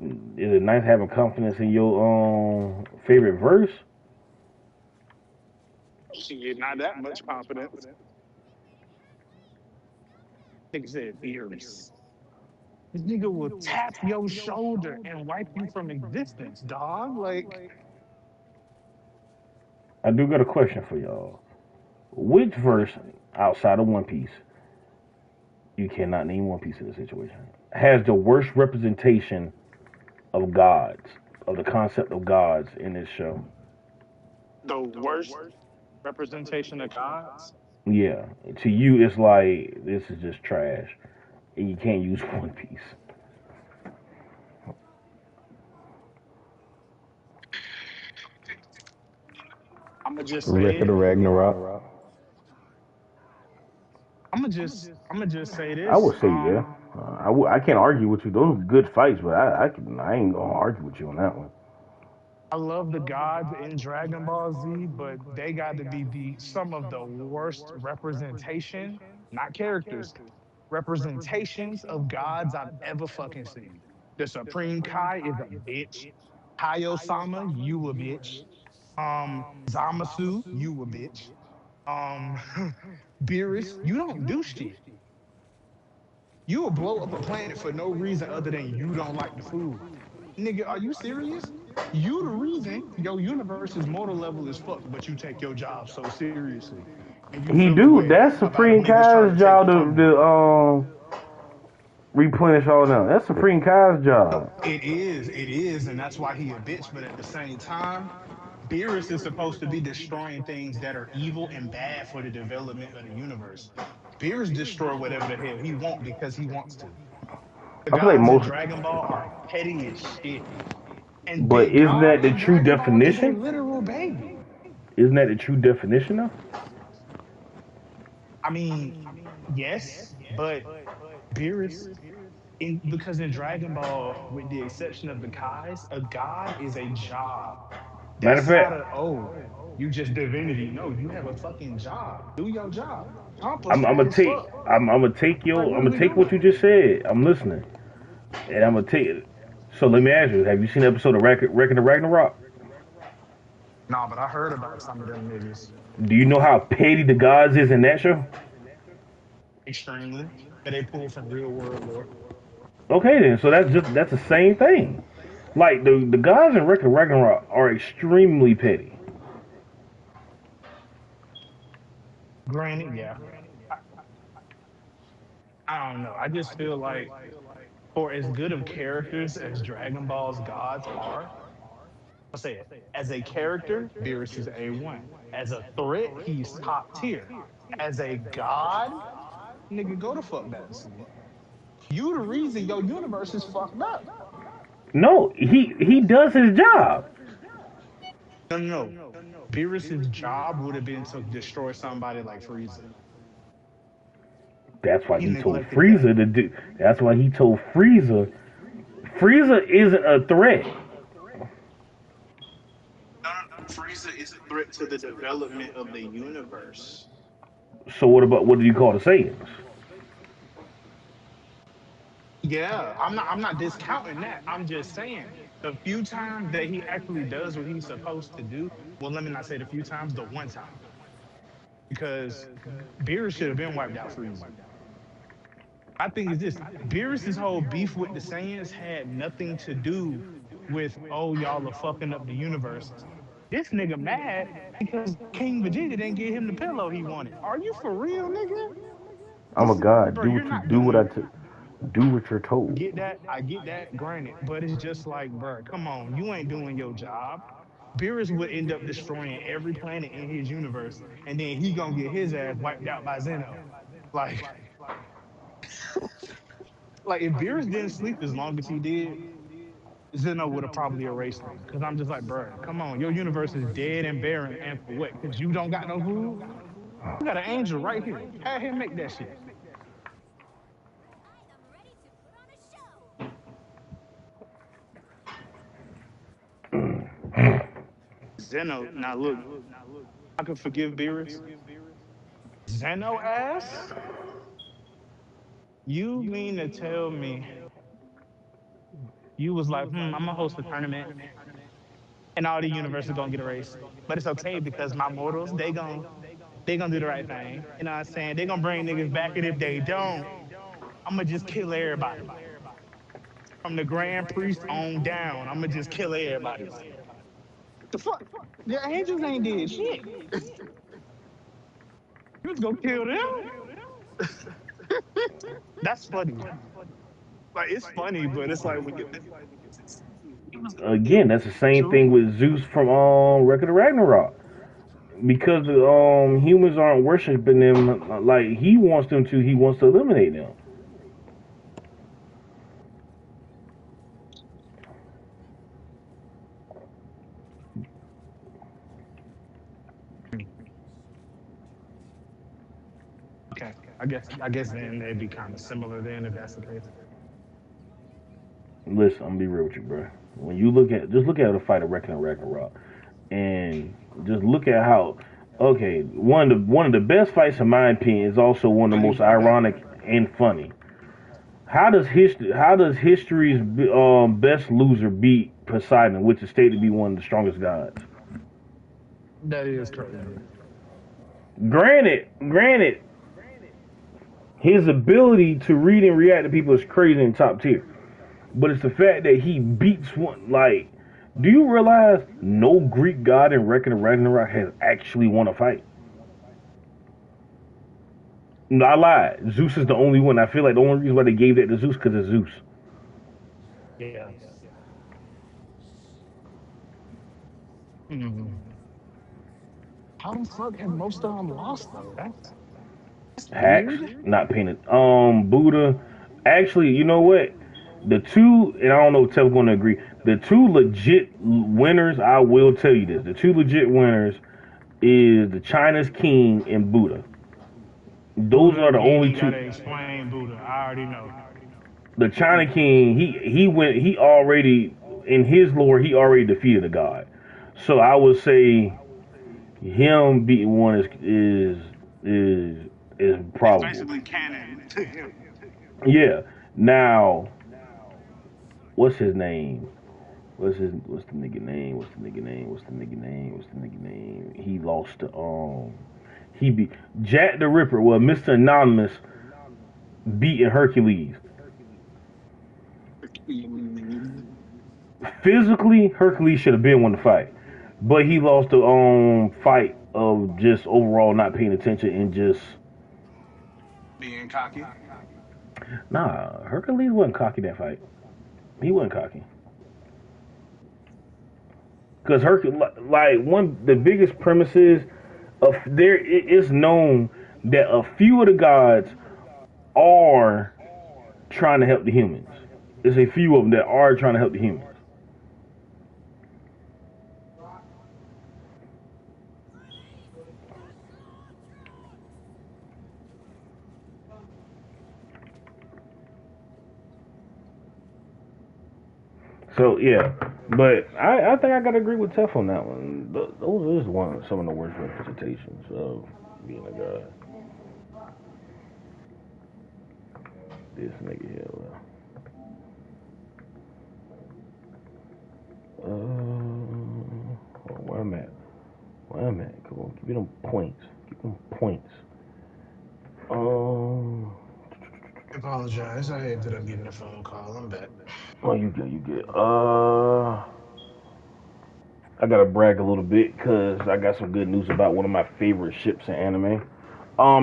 Speaker 1: Is it nice having confidence in your favorite verse?
Speaker 4: Shit, not that much confidence. Nigga said Beerus. This nigga will tap your shoulder and wipe you from existence, dog. Like,
Speaker 1: I do got a question for y'all. Which verse outside of One Piece, you cannot name One Piece in this situation, has the worst representation of gods, of the concept of gods in this show?
Speaker 4: the worst representation of gods.
Speaker 1: Yeah, to you it's like this is just trash, and you can't use One Piece.
Speaker 4: I'ma just say
Speaker 2: Record
Speaker 4: it.
Speaker 2: of Ragnarok.
Speaker 4: I'ma just say
Speaker 1: I
Speaker 4: this.
Speaker 1: would say yeah. I can't argue with you. Those are good fights, but I ain't gonna argue with you on that one.
Speaker 4: I love the gods in Dragon Ball Z, but they got to be some of the worst representation, not characters, representations of gods I've ever fucking seen. The Supreme Kai is a bitch. Kaio-sama, you a bitch. Zamasu, you a bitch. Um, Beerus, you don't do shit. You will blow up a planet for no reason other than you don't like the food. Nigga, are you serious? You the reason your universe's mortal level is fucked, but you take your job so seriously. And you
Speaker 1: He
Speaker 4: feel
Speaker 1: do.
Speaker 4: away
Speaker 1: That's
Speaker 4: about if
Speaker 1: Supreme
Speaker 4: niggas try to
Speaker 1: Kai's
Speaker 4: take
Speaker 1: job
Speaker 4: it from you.
Speaker 1: to replenish all them. That's Supreme Kai's
Speaker 4: No,
Speaker 1: job.
Speaker 4: it is, and that's why he a bitch. But at the same time, Beerus is supposed to be destroying things that are evil and bad for the development of the universe. Beerus destroy whatever the hell he want because he wants to. The
Speaker 1: I feel like
Speaker 4: gods in
Speaker 1: most,
Speaker 4: Dragon Ball are petty as shit. And
Speaker 1: but
Speaker 4: Big
Speaker 1: isn't
Speaker 4: God
Speaker 1: that the
Speaker 4: in
Speaker 1: true
Speaker 4: Dragon Ball is a
Speaker 1: definition?
Speaker 4: literal baby.
Speaker 1: Isn't that the true definition of?
Speaker 4: I mean, yes, but Beerus, because in Dragon Ball, with the exception of the Kais, a god is a job.
Speaker 1: Matter of
Speaker 4: That's not
Speaker 1: fact,
Speaker 4: a, oh, you just divinity. No, you have a fucking job. Do your job. Compass
Speaker 1: I'm
Speaker 4: fat
Speaker 1: gonna
Speaker 4: as
Speaker 1: take
Speaker 4: fuck.
Speaker 1: I'm gonna take
Speaker 4: Like,
Speaker 1: your
Speaker 4: what
Speaker 1: I'm
Speaker 4: are
Speaker 1: gonna
Speaker 4: we
Speaker 1: take what
Speaker 4: doing?
Speaker 1: you just said. I'm listening, and I'm gonna take it. So let me ask you: have you seen the episode of Record of Ragnarok?
Speaker 4: Nah, but I heard about some of them niggas
Speaker 1: Do you know how petty the gods is in that show?
Speaker 4: extremely, but they pull from real world lore.
Speaker 1: Okay, then. So that's the same thing. Like the gods in Record of Ragnarok are extremely petty.
Speaker 4: Granted, yeah. I, I don't know. I just feel like for as good of characters as Dragon Ball's gods are, I'll say it. As a character, Beerus is A1. As a threat, he's top tier. As a god, nigga, go the fuck back to sleep. You the reason your universe is fucked up.
Speaker 1: No, he does his job.
Speaker 4: No, no, no. Beerus's job would have been to destroy somebody like Frieza.
Speaker 1: That's why
Speaker 4: He
Speaker 1: he told
Speaker 4: neglected that.
Speaker 1: Frieza to do. That's why he told Frieza. Frieza isn't a threat.
Speaker 4: No, no, no. Frieza is a threat to the development of the universe.
Speaker 1: So what do you call the Saiyans?
Speaker 4: Yeah, I'm not discounting that. I'm just saying the few times that he actually does what he's supposed to do. Well, let me not say the few times, the one time. Because Beerus should have been wiped out for easy. I think it's this. Beerus's whole beef with the Saiyans had nothing to do with, oh, y'all are fucking up the universe. This nigga mad because King Vegeta didn't give him the pillow he wanted. Are you for real, nigga?
Speaker 1: I'm a god.
Speaker 4: Bro,
Speaker 1: Do
Speaker 4: you're
Speaker 1: what you
Speaker 4: not
Speaker 1: do.
Speaker 4: doing.
Speaker 1: Do what you're told.
Speaker 4: Get that? I get that, granted. But it's just like, bro, come on, you ain't doing your job. Beerus would end up destroying every planet in his universe, and then he gonna get his ass wiped out by Zeno. Like, like if Beerus didn't sleep as long as he did, Zeno would have probably erased him. Cause I'm just like, bro, come on, your universe is dead and barren, and for what? Cause you don't got no food. You got an angel right here. Have him make that shit. Zeno, now look, I could forgive Beerus. Zeno ass? You mean to tell me you was like, I'm gonna host a tournament and all the universes gonna get erased. But it's okay because my mortals, they gonna do the right thing. You know what I'm saying? They gonna bring niggas back, and if they don't, I'm gonna just kill everybody. from the grand priest on down. I'm gonna just kill everybody. The fuck? The angels ain't did shit. You was gonna kill them? That's funny. Like it's funny, but it's like when you it
Speaker 1: Again, that's the same
Speaker 4: true.
Speaker 1: thing with Zeus from Record of Ragnarok. Because humans aren't worshiping them like he wants them to. He wants to eliminate them.
Speaker 4: Okay, I guess then they'd be kind of similar then if that's the case.
Speaker 1: Listen, I'm gonna be real with you, bro. When you look at the fight of Record of Ragnarok, and just look at how, okay, one of the best fights in my opinion is also one of the most
Speaker 4: Please, my bad.
Speaker 1: ironic and funny. How does history's best loser beat Poseidon, which is stated to be one of the strongest gods?
Speaker 4: That is crazy.
Speaker 1: Granted, his ability to read and react to people is crazy and top tier. But it's the fact that he beats one. Like, do you realize no Greek god in Record of Ragnarok has actually won a fight? No, I lied. Zeus is the only one. I feel like the only reason why they gave that to Zeus because it's Zeus.
Speaker 4: Yeah. Mhm. How the fuck have most of them lost though? That's
Speaker 1: Hacks,
Speaker 4: weird.
Speaker 1: not painted. Buddha. Actually, you know what? The two, and I don't know if Tev's going to agree. The two legit winners, I will tell you this. The two legit winners is the China's King and Buddha. Those
Speaker 4: Buddha,
Speaker 1: are the
Speaker 4: you ain't
Speaker 1: only
Speaker 4: even
Speaker 1: two.
Speaker 4: gotta explain Buddha. I already know.
Speaker 1: The China King, he went, he already in his lore, he already defeated a god. So I would say him beating one is
Speaker 4: It's
Speaker 1: probable.
Speaker 4: basically canon to him.
Speaker 1: Yeah. Now, what's his name? What's the nigga name? What's the nigga name? What's the nigga name? What's the nigga name? He lost to he beat Jack the Ripper. Well, Mr. Anonymous beating Hercules. Physically, Hercules should have been won the fight, but he lost the fight of just overall not paying attention and just
Speaker 4: Being cocky.
Speaker 1: nah. Hercules wasn't cocky that fight. He wasn't cocky because Hercules, like one the biggest premises of there it is known that a few of the gods are trying to help the humans. There's a few of them that are trying to help the humans. So yeah, but I think I gotta agree with Tef on that one. Those is one some of the worst representations of being a god. This nigga here. Where I'm at? Where I'm at? Come on, give me them points. Give them points. Um,
Speaker 4: I apologize. I ended up getting a phone call. I'm back.
Speaker 1: oh, you good? You good? I gotta brag a little bit because I got some good news about one of my favorite ships in anime.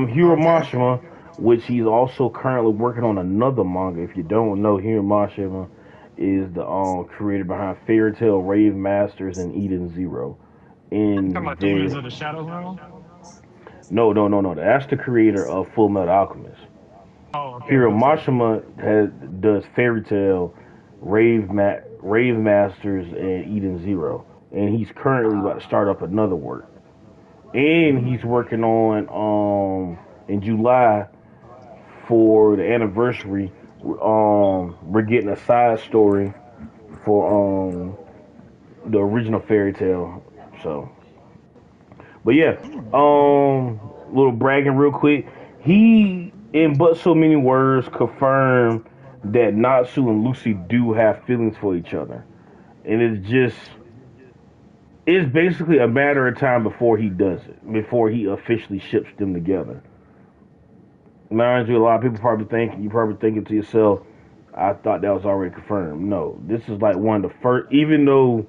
Speaker 1: Hiro
Speaker 4: Okay.
Speaker 1: Mashima, which he's also currently working on another manga. If you don't know, Hiro Mashima is the creator behind Fairy Tail, Rave Masters, and Eden Zero.
Speaker 4: Talking
Speaker 1: In
Speaker 4: about Demons
Speaker 1: there,
Speaker 4: of the Shadow Realm?
Speaker 1: no. That's the creator of Full Metal Alchemist.
Speaker 4: Oh,
Speaker 1: Hiro
Speaker 4: okay.
Speaker 1: Mashima does Fairy Tail, Rave Masters, and Eden Zero, and he's currently about to start up another work. And he's working on in July for the anniversary. We're getting a side story for the original Fairy Tale. So, but yeah, little bragging real quick. He, in but so many words, confirmed that Natsu and Lucy do have feelings for each other, and it's basically a matter of time before he does it, before he officially ships them together. Mind you, a lot of people probably think you probably thinking to yourself, I thought that was already confirmed. No, this is like one of the first. Even though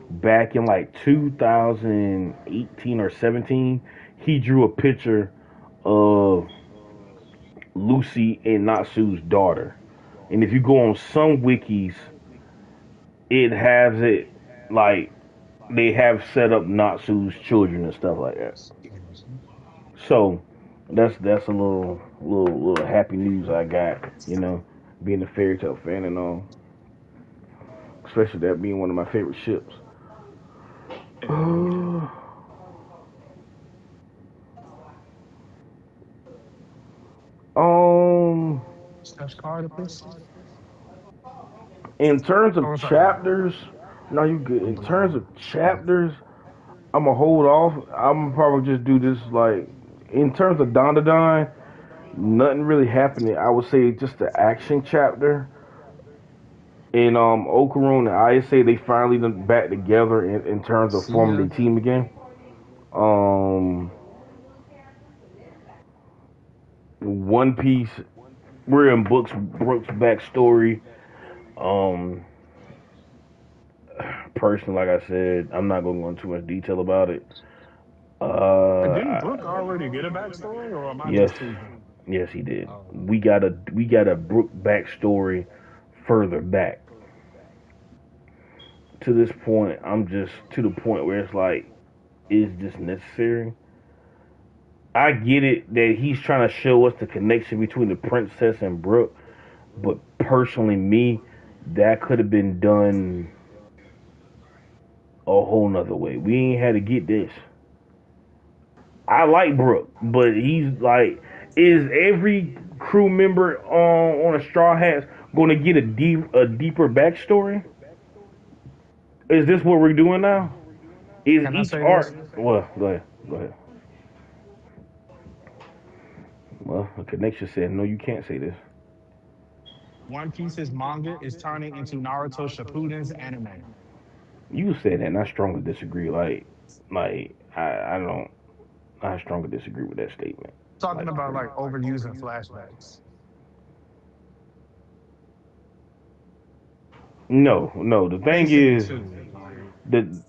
Speaker 1: back in like 2018 or 17, he drew a picture of Lucy and Natsu's daughter. And if you go on some wikis, it has it like they have set up Natsu's children and stuff like that. So that's a little happy news I got, being a fairy tale fan and all. Especially that being one of my favorite ships. um
Speaker 4: Steph's card, please.
Speaker 1: in terms
Speaker 4: Oh,
Speaker 1: of
Speaker 4: what's up, man?
Speaker 1: chapters, no you good.
Speaker 4: I'm
Speaker 1: In
Speaker 4: good.
Speaker 1: terms of chapters, I'm gonna hold off. I'm gonna probably just do this like in terms of Don, nothing really happening. I would say just the action chapter. And Okaron and I say they finally done back together in terms of
Speaker 4: See
Speaker 1: forming
Speaker 4: ya.
Speaker 1: their team again. Um One Piece, we're in Brooks backstory. Um Personally, like I said, I'm not gonna go into too much detail about it.
Speaker 4: Didn't Brooke already get a backstory, or am I
Speaker 1: Yes,
Speaker 4: just tweaking?
Speaker 1: yes he did.
Speaker 4: Oh,
Speaker 1: We got a Brook backstory further back. To this point, I'm just to the point where it's like, is this necessary? I get it that he's trying to show us the connection between the princess and Brooke, but personally, me, that could have been done a whole nother way. We ain't had to get this. I like Brooke, but he's like, is every crew member on a Straw Hats going to get a deeper backstory? Is this what we're doing now? Is
Speaker 4: can I
Speaker 1: each
Speaker 4: say this?
Speaker 1: arc? Well, go ahead. Go ahead. Well, the connection said no. You can't say this.
Speaker 4: One Piece's manga is turning into Naruto Shippuden's anime.
Speaker 1: You said that, and I strongly disagree. I don't. I strongly disagree with that statement.
Speaker 4: Talking
Speaker 1: Like,
Speaker 4: about like overusing flashbacks.
Speaker 1: no, no. The thing
Speaker 4: Pacing
Speaker 1: is,
Speaker 4: too. Like,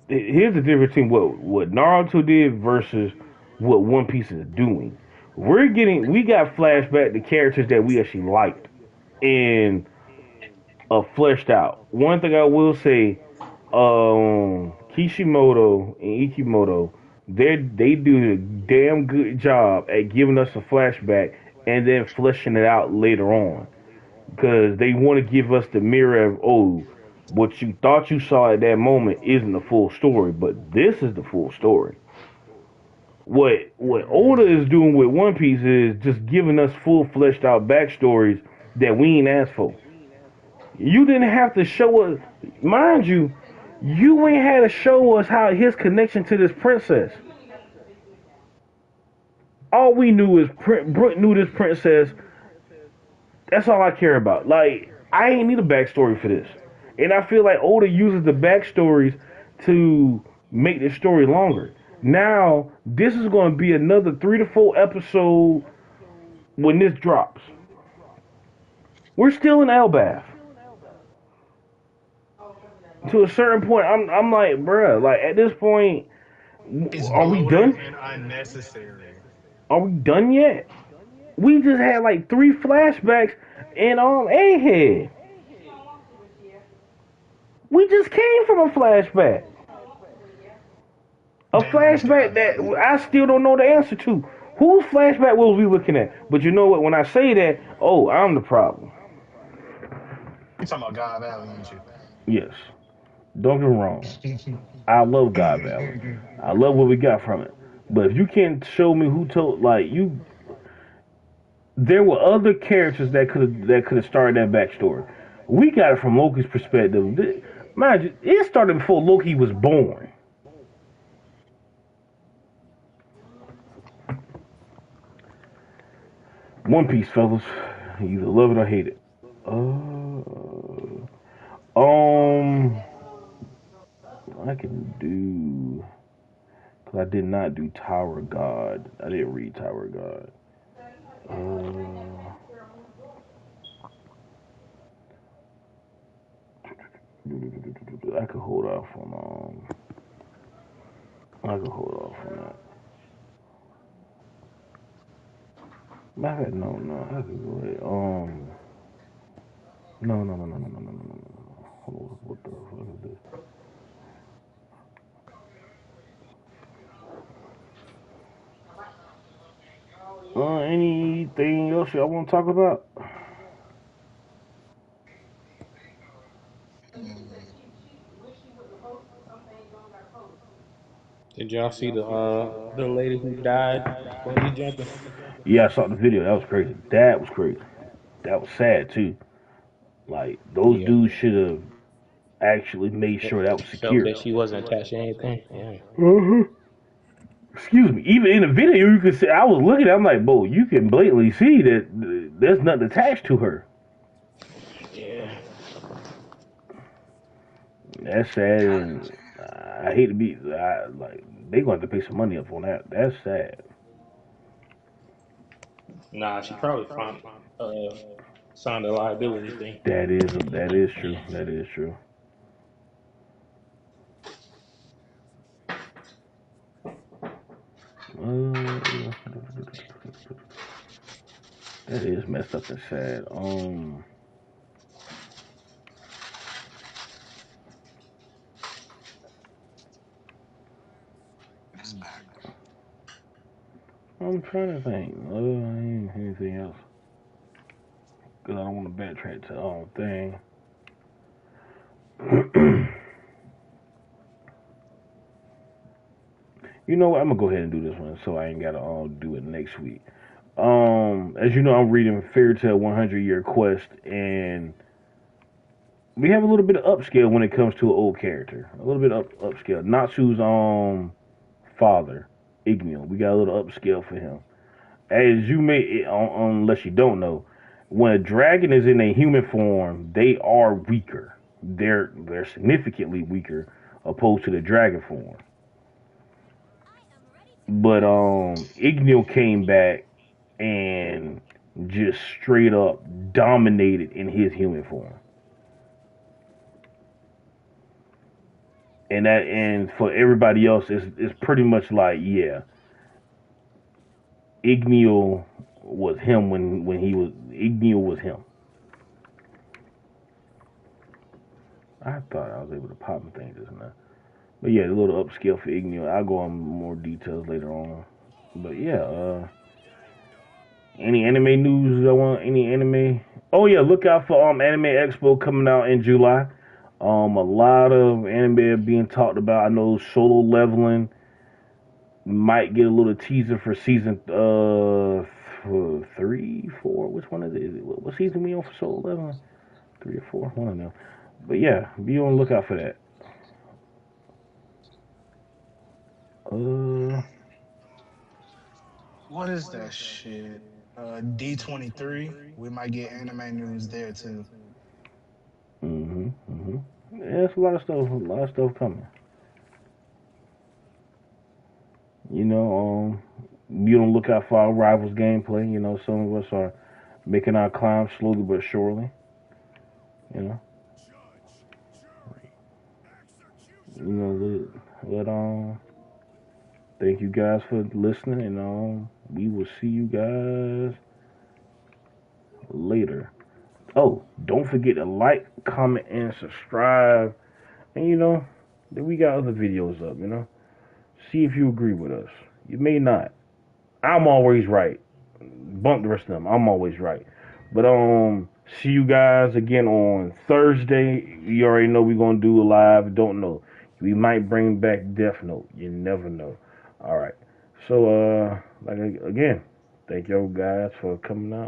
Speaker 1: here's the difference between what Naruto did versus what One Piece is doing. We got flashback to characters that we actually liked and fleshed out. One thing I will say, Kishimoto and Ikimoto, they do a damn good job at giving us a flashback and then fleshing it out later on, because they want to give us the mirror of, oh, what you thought you saw at that moment isn't the full story, but this is the full story. What Oda is doing with One Piece is just giving us full fleshed out backstories that we ain't asked for. You didn't have to show us, mind you, you ain't had to show us how his connection to this princess. All we knew is Brooke knew this princess. That's all I care about. Like, I ain't need a backstory for this. And I feel like Oda uses the backstories to make the story longer. Now, this is going to be another 3 to 4 episode when this drops. We're still in Elbath. To a certain point, I'm like, bruh, like at this point,
Speaker 4: it's
Speaker 1: are we
Speaker 4: bloated
Speaker 1: done?
Speaker 4: and unnecessary.
Speaker 1: Are we done yet? We just had like 3 flashbacks in Egghead. We just came from a flashback. A
Speaker 4: Didn't understand
Speaker 1: flashback
Speaker 4: how that
Speaker 1: that
Speaker 4: went.
Speaker 1: I still don't know the answer to. Whose flashback was we looking at? But you know what? When I say that, oh, I'm the problem.
Speaker 4: You talking about God Valley, ain't you?
Speaker 1: Yes. Don't get me wrong. I love God Valley. I love what we got from it. But if you can't show me who told, like you, there were other characters that could have started that backstory. We got it from Loki's perspective. Mind you, it started before Loki was born. One Piece, fellas. You either love it or hate it. Um, I can do. Cause I did not do Tower of God. I didn't read Tower of God. Uh, I could hold off on I could hold off on that. No, I could go ahead. No. Hold on, what the fuck is this? Anything else y'all want to talk about?
Speaker 4: Mm.
Speaker 3: Did y'all see the lady who died bungee jumping?
Speaker 1: Yeah, I saw the video. That was crazy. That was crazy. That was sad too. Like those
Speaker 3: Yeah.
Speaker 1: dudes should have actually made sure that was
Speaker 3: Felt
Speaker 1: secure.
Speaker 3: that she wasn't attached to anything. Yeah.
Speaker 1: Uh-huh. Excuse me. Even in the video, you could see. I was looking. I'm like, bro, you can blatantly see that there's nothing attached to her.
Speaker 3: Yeah.
Speaker 1: That's sad, and I hate to be like they gonna have to pay some money up on that. That's sad.
Speaker 3: Nah, she probably signed a liability thing.
Speaker 1: That is true. That is true. Uh, that is messed up and sad.
Speaker 4: It's back.
Speaker 1: I'm trying to think. Anything else? Because I don't want to backtrack to the whole thing. You know what? I'm gonna go ahead and do this one, so I ain't gotta do it next week. As you know, I'm reading Fairy Tale 100 Year Quest, and we have a little bit of upscale when it comes to an old character. A little bit upscale. Natsu's father, Igneo. We got a little upscale for him. As you may, unless you don't know, when a dragon is in a human form, they are weaker. They're significantly weaker opposed to the dragon form. But Igneo came back and just straight up dominated in his human form. And for everybody else, it's pretty much like, yeah, Igneo was him when he was Igneo was him. I thought I was able to pop some things just now. But yeah, a little upscale for Igneo. I'll go on more details later on. But yeah, any anime news I want? Any anime? Oh yeah, look out for Anime Expo coming out in July. A lot of anime are being talked about. I know Solo Leveling might get a little teaser for season 3, 4. Which one is it? What season we on for Solo Leveling? 3 or 4, one of them. But yeah, be on the lookout for that. Uh,
Speaker 4: What is that shit? D23. We might get anime news there too.
Speaker 1: mm-hmm. Yeah, it's a lot of stuff coming. You know, be on the lookout for our rivals gameplay. You know, some of us are making our climb slowly but surely. You know, thank you guys for listening, and we will see you guys later. Oh, don't forget to like, comment, and subscribe. And that we got other videos up. See if you agree with us. You may not. I'm always right. Bump the rest of them. I'm always right. But see you guys again on Thursday. You already know we're gonna do a live. Don't know. We might bring back Death Note. You never know. All right. So again, thank y'all guys for coming out.